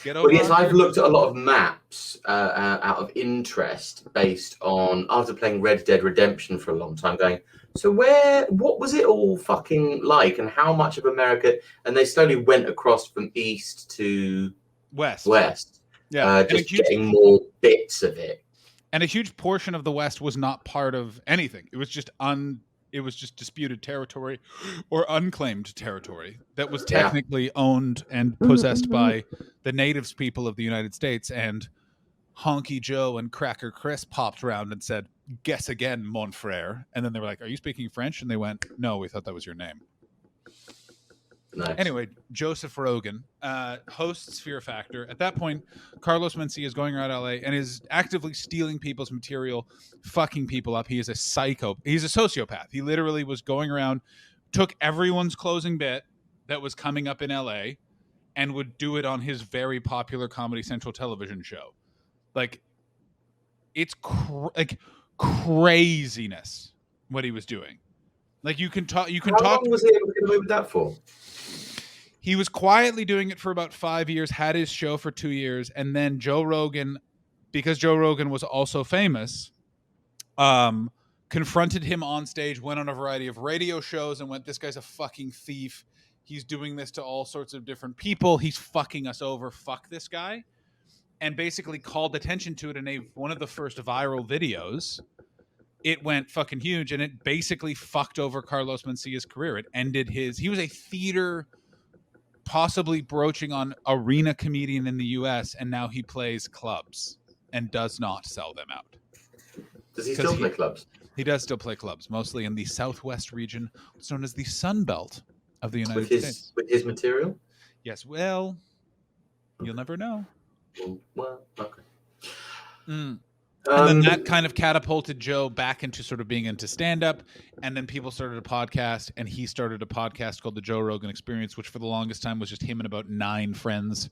get over. Well, yes, I've looked at a lot of maps out of interest based on after playing Red Dead Redemption for a long time, going. So what was it all fucking like, and how much of America? And they slowly went across from east to west. Yeah, just getting more bits of it. And a huge portion of the West was not part of anything. It was just disputed territory or unclaimed territory that was technically owned and possessed by the natives people of the United States. And Honky Joe and Cracker Chris popped around and said, guess again, mon frere. And then they were like, are you speaking French? And they went, no, we thought that was your name. Nice. Anyway, Joseph Rogan hosts Fear Factor. At that point, Carlos Mencia is going around LA and is actively stealing people's material, fucking people up. He is a psycho. He's a sociopath. He literally was going around, took everyone's closing bit that was coming up in LA and would do it on his very popular Comedy Central television show. Like, it's craziness what he was doing. Like, you can talk. How long was he able to get away with that for? He was quietly doing it for about 5 years, had his show for 2 years, and then Joe Rogan, because Joe Rogan was also famous, confronted him on stage, went on a variety of radio shows and went, this guy's a fucking thief. He's doing this to all sorts of different people. He's fucking us over. Fuck this guy. And basically called attention to it in one of the first viral videos. It went fucking huge, and it basically fucked over Carlos Mencia's career. It ended he was a theater, possibly broaching on arena comedian in the U.S., and now he plays clubs and does not sell them out. Does he still play clubs? He does still play clubs, mostly in the Southwest region, what's known as the Sun Belt of the United States. With his material? Yes, well, you'll never know. Well, okay. And then that kind of catapulted Joe back into sort of being into stand-up, and then people started a podcast, and he started a podcast called The Joe Rogan Experience, which for the longest time was just him and about 9 friends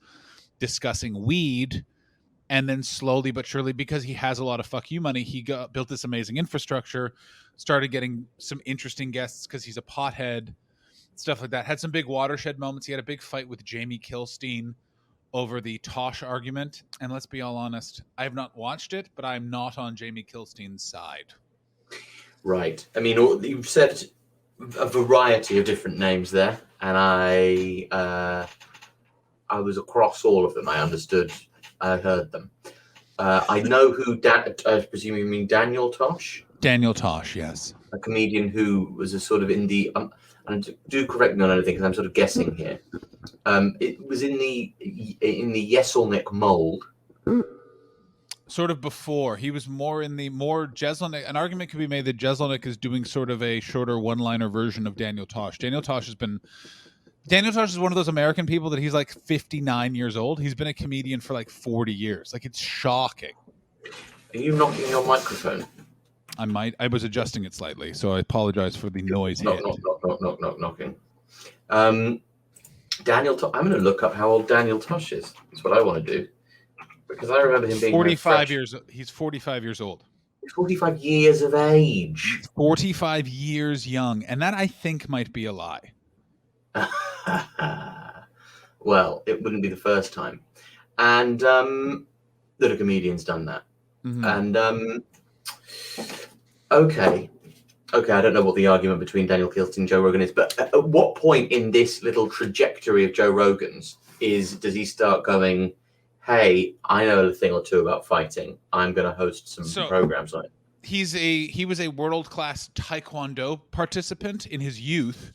discussing weed. And then slowly but surely, because he has a lot of fuck you money, he built this amazing infrastructure, started getting some interesting guests because he's a pothead, stuff like that. Had some big watershed moments. He had a big fight with Jamie Kilstein over the Tosh argument. And let's be all honest, I have not watched it, but I'm not on Jamie Kilstein's side. Right. I mean, you've said a variety of different names there, and I was across all of them. I understood. I heard them. I know who, I presume you mean Daniel Tosh? Daniel Tosh, yes. A comedian who was a sort of in the... and do correct me on anything, because I'm sort of guessing here. It was in the Yeselnik mold. Sort of before. He was more in the more Jeselnik. An argument could be made that Jeselnik is doing sort of a shorter one-liner version of Daniel Tosh. Daniel Tosh is one of those American people that he's like 59 years old. He's been a comedian for like 40 years. Like, it's shocking. Are you knocking your microphone? I was adjusting it slightly, so I apologize for the noise. Knocking. Daniel Tosh. I'm going to look up how old Daniel Tosh is. That's what I want to do, because I remember him being 45 years. He's 45 years old. He's 45 years of age. 45 years young, and that I think might be a lie. Well, it wouldn't be the first time, and that a comedian's done that. Mm-hmm. And okay, I don't know what the argument between Daniel Kilstein and Joe Rogan is, but at what point in this little trajectory of Joe Rogan's does he start going, hey, I know a thing or two about fighting, I'm going to host some programs on it? He was a world-class Taekwondo participant in his youth,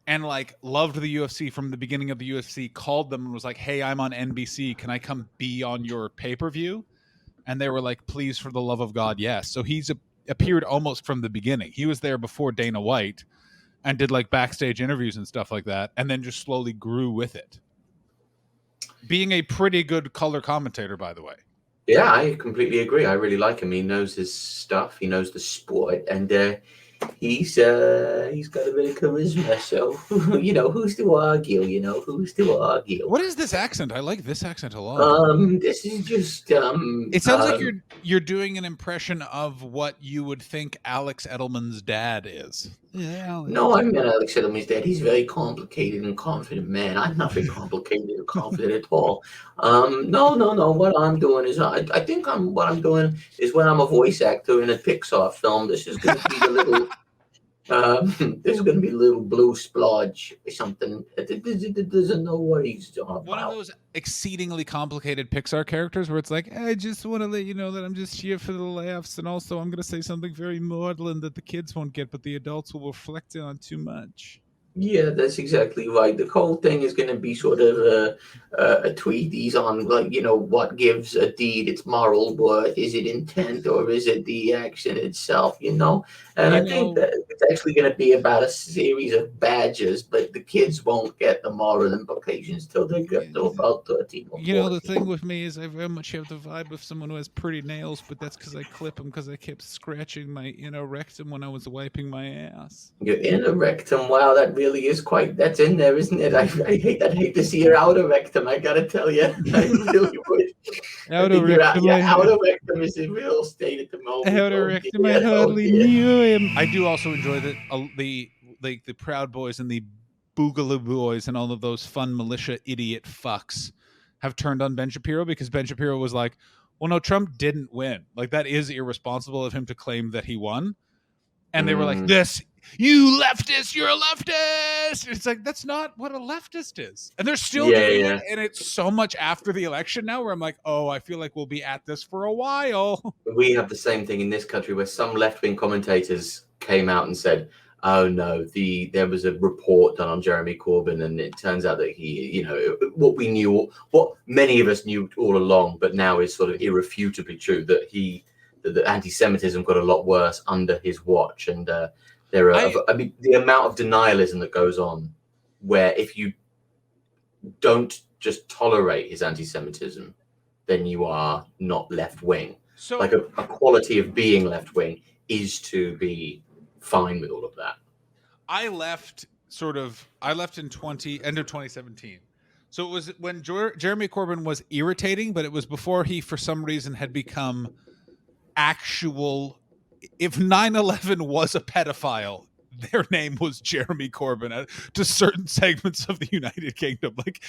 and like loved the UFC from the beginning of the UFC, called them and was like, hey, I'm on NBC, can I come be on your pay-per-view? And they were like, please, for the love of God, yes. So he's appeared almost from the beginning. He was there before Dana White and did like backstage interviews and stuff like that, and then just slowly grew with it. Being a pretty good color commentator, by the way. Yeah, I completely agree. I really like him. He knows his stuff. He knows the sport, and he's got a bit of charisma. So who's to argue? Who's to argue? What is this accent? I like this accent a lot. This is just It sounds like you're doing an impression of what you would think Alex Edelman's dad is. Yeah, no, I'm not Alex Edelman's dad. He's a very complicated and confident man. I'm not very complicated or confident at all. No. What I'm doing is I think what I'm doing is when I'm a voice actor in a Pixar film. This is going to be the little. This is going to be a little blue splodge or something. Doesn't know what he's talking about. One of those exceedingly complicated Pixar characters where it's like, I just want to let you know that I'm just here for the laughs, and also I'm going to say something very maudlin that the kids won't get, but the adults will reflect on too much. Yeah, that's exactly right. The whole thing is going to be sort of a treatise on, like, what gives a deed its moral worth. Is it intent or is it the action itself, And I think that it's actually going to be about a series of badges, but the kids won't get the moral implications till they get to about 13 or 14. The thing with me is I very much have the vibe of someone who has pretty nails, but that's because I clip them because I kept scratching my inner rectum when I was wiping my ass. Your inner rectum, wow, that really is that's in there, isn't it? I hate to see your outer rectum, I gotta tell you. I really would. Outer rectum, outer rectum is in real state at the moment. Outer rectum, I hardly knew him. I do also enjoy the Proud Boys and the Boogaloo Boys and all of those fun militia idiot fucks have turned on Ben Shapiro, because Ben Shapiro was like, well, no, Trump didn't win. Like, that is irresponsible of him to claim that he won. And they were like, you leftist, you're a leftist. It's like, that's not what a leftist is. And they're still doing it. And it's so much after the election now where I'm like, oh, I feel like we'll be at this for a while. We have the same thing in this country where some left-wing commentators came out and said, oh no, there was a report done on Jeremy Corbyn, and it turns out that he, what many of us knew all along, but now is sort of irrefutably true, that the anti-Semitism got a lot worse under his watch. And the amount of denialism that goes on, where if you don't just tolerate his anti-Semitism, then you are not left-wing. So, like a quality of being left-wing is to be fine with all of that. I left in end of 2017. So it was when Jeremy Corbyn was irritating, but it was before he, for some reason, had become actual. If 9/11 was a pedophile, their name was Jeremy Corbyn to certain segments of the United Kingdom. Like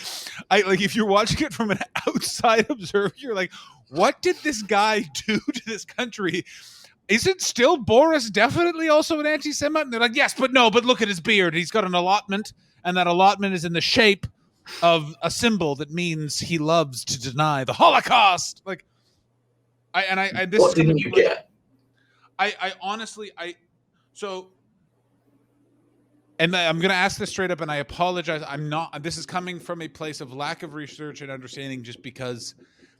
if you're watching it from an outside observer, you're like, what did this guy do to this country? Isn't still Boris definitely also an anti-Semite? And they're like, yes, but look at his beard. He's got an allotment, and that allotment is in the shape of a symbol that means he loves to deny the Holocaust. Like, what didn't you get? I honestly, and I'm going to ask this straight up, and I apologize. This is coming from a place of lack of research and understanding, just because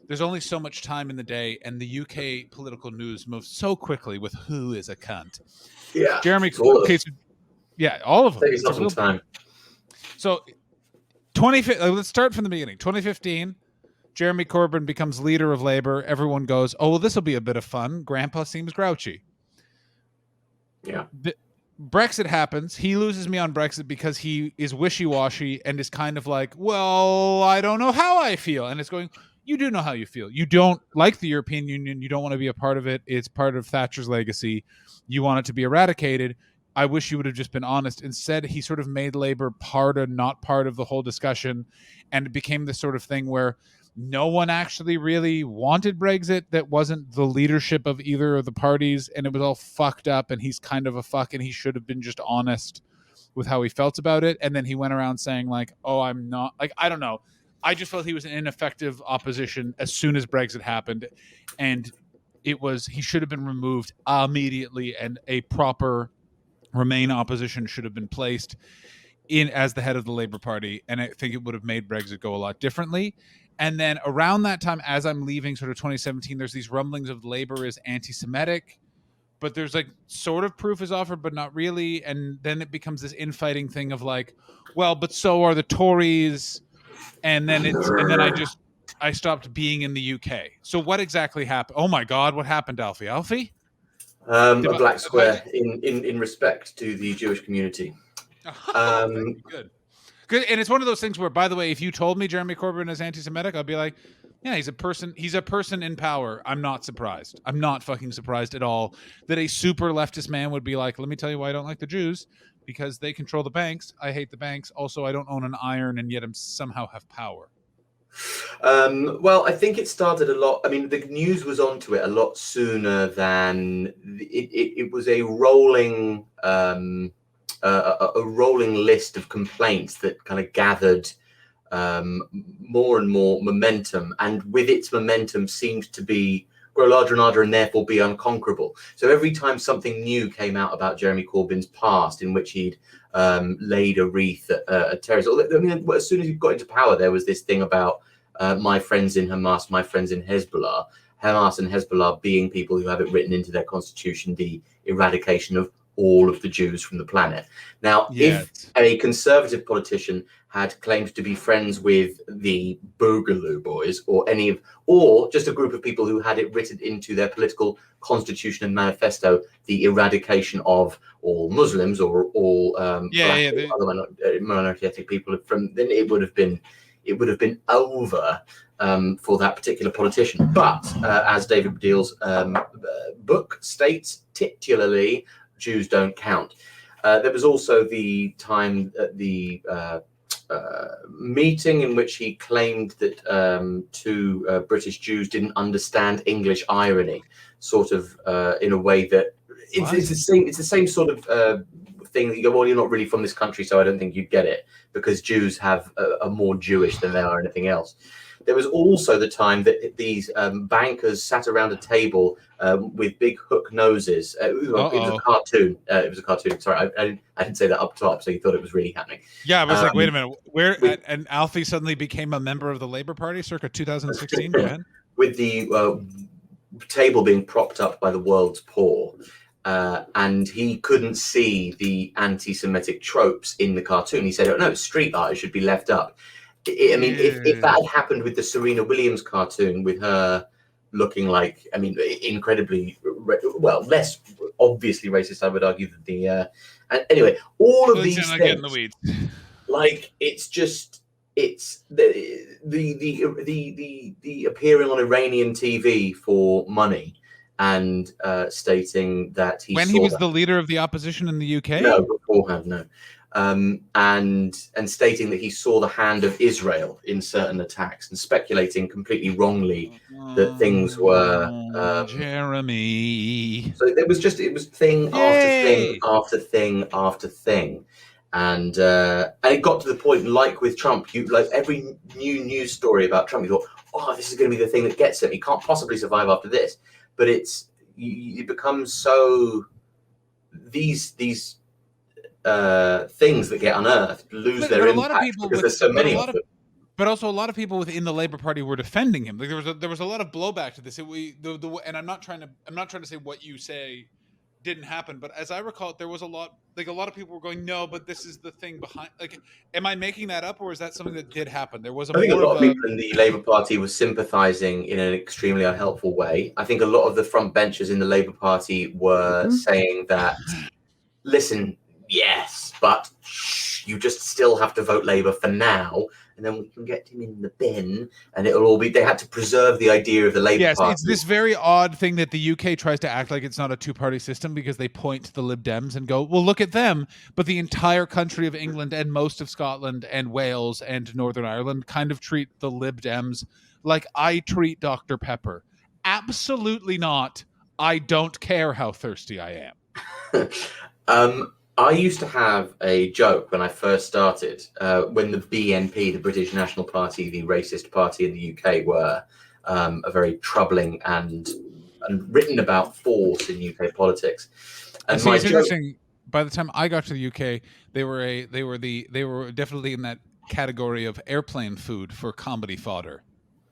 there's only so much time in the day, and the UK political news moves so quickly with who is a cunt. Yeah. Jeremy, all of them. Take yourself some time. So, let's start from the beginning. 2015, Jeremy Corbyn becomes leader of Labour. Everyone goes, oh, well, this will be a bit of fun. Grandpa seems grouchy. Yeah. Brexit happens. He loses me on Brexit because he is wishy-washy and is kind of like, well, I don't know how I feel. And it's going, you do know how you feel. You don't like the European Union. You don't want to be a part of it. It's part of Thatcher's legacy. You want it to be eradicated. I wish you would have just been honest. Instead, he sort of made Labour not part of the whole discussion, and it became this sort of thing where no one actually really wanted Brexit. That wasn't the leadership of either of the parties, and it was all fucked up, and he's kind of a fuck, and he should have been just honest with how he felt about it. And then he went around saying like, oh, I'm not, like, I don't know. I just felt he was an ineffective opposition as soon as Brexit happened, and he should have been removed immediately, and a proper Remain opposition should have been placed in as the head of the Labour Party, and I think it would have made Brexit go a lot differently. And then around that time, as I'm leaving sort of 2017, there's these rumblings of Labour is anti-Semitic, but there's like sort of proof is offered, but not really. And then it becomes this infighting thing of like, well, but so are the Tories. And then I stopped being in the UK. So what exactly happened? Oh my God, what happened, Alfie? Alfie? A black Have I square in respect to the Jewish community. Oh, very good. Good. And it's one of those things where, by the way, if you told me Jeremy Corbyn is anti-Semitic, I'd be like, yeah, he's a person. He's a person in power. I'm not surprised. I'm not fucking surprised at all that a super leftist man would be like, let me tell you why I don't like the Jews, because they control the banks. I hate the banks. Also, I don't own an iron, and yet I somehow have power. Well, I think it started a lot. I mean, the news was onto it a lot sooner than it was a rolling a rolling list of complaints that kind of gathered more and more momentum, and with its momentum seemed to be grow larger and larger and therefore be unconquerable. So every time something new came out about Jeremy Corbyn's past, in which he'd laid a wreath at terrorism, I mean, as soon as he got into power, there was this thing about my friends in Hamas, my friends in Hezbollah. Hamas and Hezbollah being people who have it written into their constitution, the eradication of all of the Jews from the planet. Now, if a conservative politician had claimed to be friends with the Boogaloo Boys or just a group of people who had it written into their political constitution and manifesto, the eradication of all Muslims or all black or other minority ethnic people, then it would have been over for that particular politician. But as David Baddiel's book states, titularly, Jews don't count. There was also the time at the meeting in which he claimed that two British Jews didn't understand English irony, sort of in a way that it's the same sort of thing that you go, well, you're not really from this country, so I don't think you'd get it, because Jews are more Jewish than they are anything else. There was also the time that these bankers sat around a table with big hook noses. It was a cartoon. It was a cartoon. Sorry, I didn't say that up top, so you thought it was really happening. Yeah, I was like, wait a minute. And Alfie suddenly became a member of the Labour Party circa 2016? Go ahead. With the table being propped up by the world's poor. And he couldn't see the anti-Semitic tropes in the cartoon. He said, oh, no, street art should be left up. I mean, if that had happened with the Serena Williams cartoon, with her looking like, I mean, incredibly, less obviously racist, I would argue, than the. Anyway, all of these things, get in the weeds. Like it's the appearing on Iranian TV for money and stating that he was the leader of the opposition in the UK. No, beforehand, no. And stating that he saw the hand of Israel in certain attacks, and speculating completely wrongly that things were Jeremy. So it was thing after thing after thing after thing, and it got to the point, like with Trump, like every new news story about Trump, you thought, oh, this is going to be the thing that gets him. He can't possibly survive after this. But it becomes so these things that get unearthed lose their impact because there's so many of them. But also, a lot of people within the Labour Party were defending him. Like there was a lot of blowback to this. And I'm not trying to say what you say didn't happen, but as I recall, there was a lot of people were going, no, but this is the thing behind. Like, am I making that up, or is that something that did happen? There was I think a lot of people in the Labour Party were sympathising in an extremely unhelpful way. I think a lot of the front benchers in the Labour Party were saying that, listen, yes, but you just still have to vote Labour for now, and then we can get him in the bin, and it'll all be. They had to preserve the idea of the Labour Party. It's this very odd thing that the UK tries to act like it's not a two-party system, because they point to the Lib Dems and go, well, look at them. But the entire country of England and most of Scotland and Wales and Northern Ireland kind of treat the Lib Dems like I treat Dr. Pepper. Absolutely not. I don't care how thirsty I am. I used to have a joke when I first started, when the BNP, the British National Party, the racist party in the UK, were a very troubling and written about force in UK politics. And it's interesting. By the time I got to the UK, they were definitely in that category of airplane food for comedy fodder.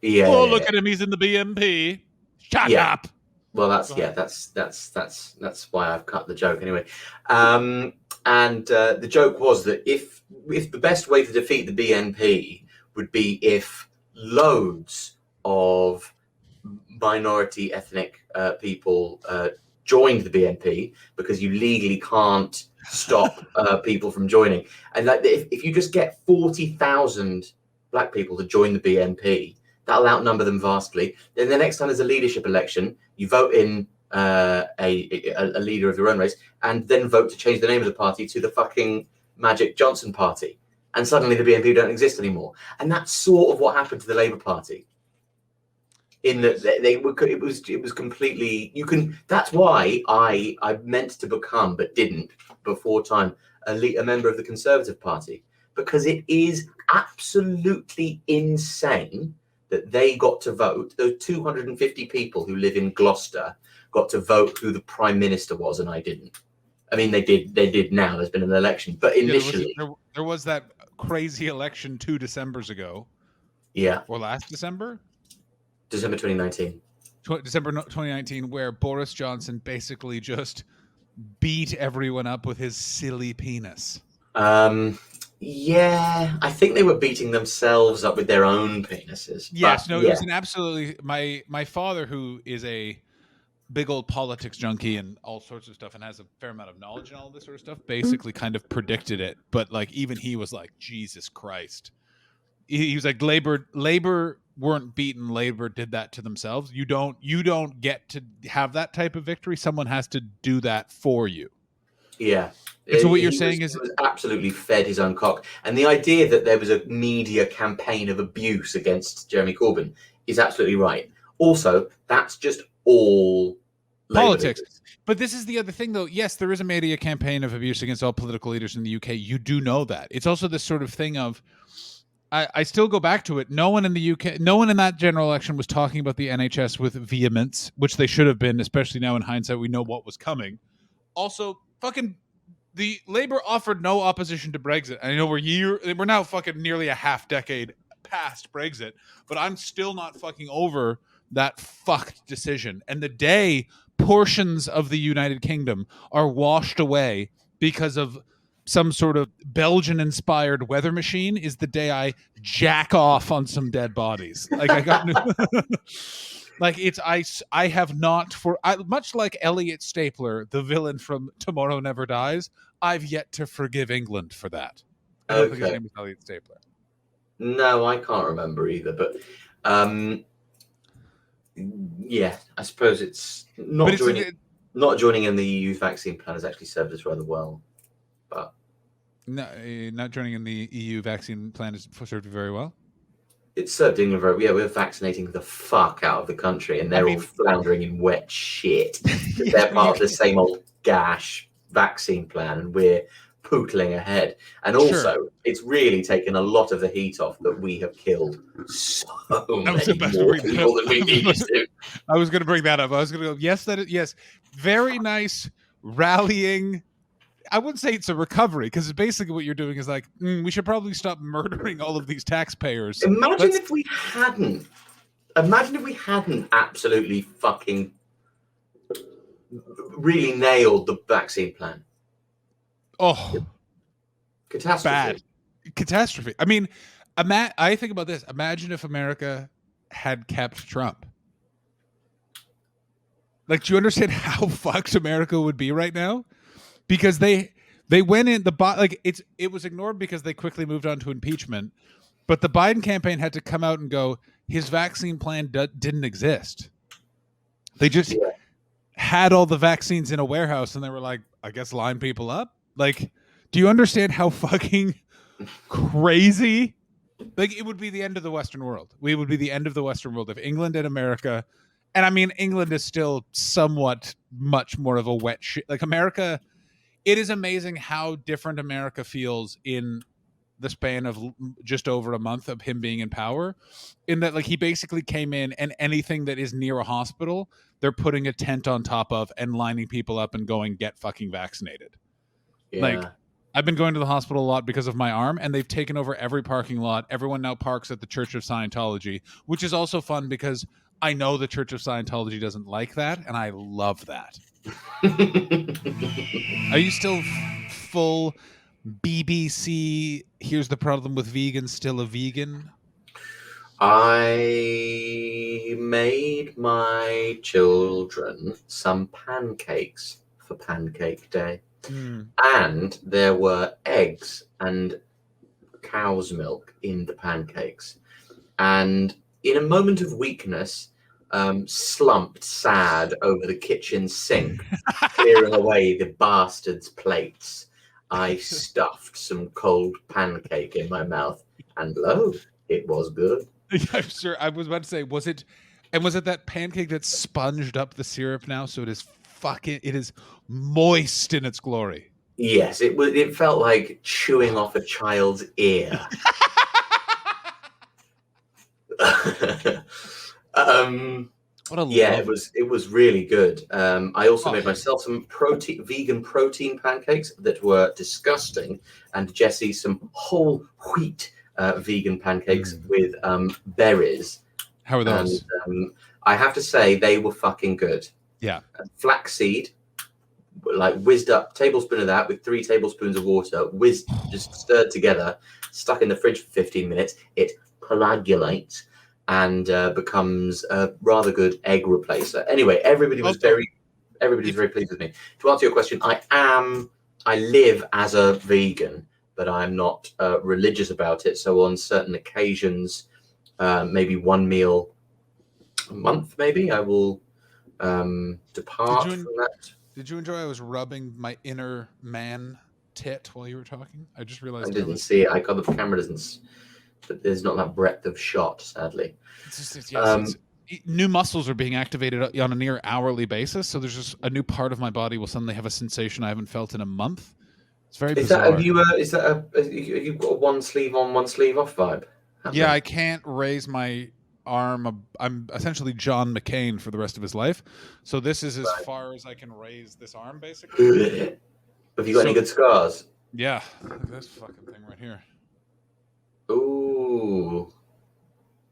Yeah. Oh, look at him! He's in the BNP. Shut up. Well, Go that's ahead. yeah, that's why I've cut the joke anyway. And the joke was that if the best way to defeat the BNP would be if loads of minority ethnic people joined the BNP, because you legally can't stop people from joining. And like if you just get 40,000 black people to join the BNP, that'll outnumber them vastly. Then the next time there's a leadership election, you vote in a leader of your own race, and then vote to change the name of the party to the fucking Magic Johnson Party. And suddenly the BNP don't exist anymore. And that's sort of what happened to the Labour Party. In that they were, it was completely, you can, that's why I meant to become but didn't before time a member of the Conservative Party, because it is absolutely insane that they got to vote. Those 250 people who live in Gloucester got to vote who the Prime Minister was, and I didn't. I mean, they did now, there's been an election, but Yeah, initially, there was that crazy election 2 Decembers ago, yeah, or last December, December 2019. December 2019, where Boris Johnson basically just beat everyone up with his silly penis. Yeah, I think they were beating themselves up with their own penises. But Yes, no, it yeah, was an absolutely my father, who is a big old politics junkie and all sorts of stuff and has a fair amount of knowledge and all this sort of stuff, basically kind of predicted it. But like even he was like, Jesus Christ. He was like, Labor weren't beaten, Labor did that to themselves. You don't get to have that type of victory. Someone has to do that for you. yeah. And so what you're He saying he is, was absolutely fed his own cock. And the idea that there was a media campaign of abuse against Jeremy Corbyn is absolutely right. Also, that's just all Labour politics. leaders. But this is the other thing, though. Yes, there is a media campaign of abuse against all political leaders in the UK. You do know that. It's also this sort of thing of, I still go back to it. No one in the UK, no one in that general election was talking about the NHS with vehemence, which they should have been, especially now in hindsight, we know what was coming. Also, fucking the Labour offered no opposition to Brexit. I know we're now fucking nearly a half decade past Brexit, but I'm still not fucking over that fucked decision. And the day portions of the United Kingdom are washed away because of some sort of Belgian inspired weather machine is the day I jack off on some dead bodies. Like I got like it's I have not much like Elliot Stapler, the villain from Tomorrow Never Dies, I've yet to forgive England for that. I don't think his Okay. name is Elliot Stapler. No, I can't remember either. But yeah, I suppose it's But not joining. Not joining in the EU vaccine plan has actually served us rather well. But not joining in the EU vaccine plan has served you very well. it's served England very. Yeah, we're vaccinating the fuck out of the country, and I they're all mean, floundering in wet shit. yeah, They're but you part of the same old gash vaccine plan, and we're pootling ahead. And sure. also, it's really taken a lot of the heat off that we have killed so I was many about to more bring that people up. than we needed to. I was going to bring that up. I was going to go, yes, yes. Very nice rallying. I wouldn't say it's a recovery because basically what you're doing is like, we should probably stop murdering all of these taxpayers. Imagine if we hadn't. Imagine if we hadn't absolutely fucking really nailed the vaccine plan. Oh, Catastrophe. bad. Catastrophe. I mean, I think about this. Imagine if America had kept Trump. Like, do you understand how fucked America would be right now? Because they went in it was ignored because they quickly moved on to impeachment. But the Biden campaign had to come out and go, his vaccine plan didn't exist. They just had all the vaccines in a warehouse and they were like, I guess line people up. Like, do you understand how fucking crazy? Like, it would be the end of the Western world. We would be the end of the Western world if England and America, and I mean, England is still somewhat much more of a wet shit. Like America, it is amazing how different America feels in the span of just over a month of him being in power, in that like he basically came in and anything that is near a hospital, they're putting a tent on top of and lining people up and going, get fucking vaccinated. Yeah. Like, I've been going to the hospital a lot because of my arm, and they've taken over every parking lot. Everyone now parks at the Church of Scientology, which is also fun because I know the Church of Scientology doesn't like that, and I love that. Are you still full BBC? Here's the problem with vegans. Still a vegan? I made my children some pancakes for Pancake Day, and there were eggs and cow's milk in the pancakes. And in a moment of weakness, slumped sad over the kitchen sink, clearing away the bastard's plates, I stuffed some cold pancake in my mouth, and lo, it was good. I'm sure. I was about to say, was it that pancake that sponged up the syrup now, so it is moist in its glory? Yes, it was. It felt like chewing off a child's ear. What a Yeah, love. it was really good. I also made myself some vegan protein pancakes that were disgusting, and Jesse some whole wheat vegan pancakes with berries. How are those? And I have to say they were fucking good. Yeah. Flaxseed, like whizzed up, tablespoon of that with 3 tablespoons of water, whizzed, just stirred together, stuck in the fridge for 15 minutes. It coagulates and becomes a rather good egg replacer. Anyway, everybody was very pleased with me. To answer your question, I live as a vegan, but I'm not religious about it. So on certain occasions, maybe one meal a month, maybe I will depart from that. Did you enjoy? I was rubbing my inner man tit while you were talking. I just realized I didn't see it. I got the camera doesn't. But there's not that breadth of shot, sadly. New muscles are being activated on a near hourly basis, so there's just a new part of my body will suddenly have a sensation I haven't felt in a month. It's very bizarre. Have you got a one sleeve on, one sleeve off vibe? Yeah, I can't raise my arm. I'm essentially John McCain for the rest of his life, so this is as far as I can raise this arm, basically. Have you got any good scars? Yeah, this fucking thing right here. Ooh.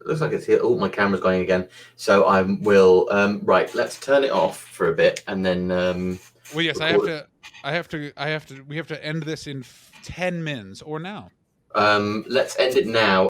It looks like it's here. Oh, my camera's going again. So I will right, let's turn it off for a bit and then well, yes, we have to end this in 10 minutes or now. Let's end it now.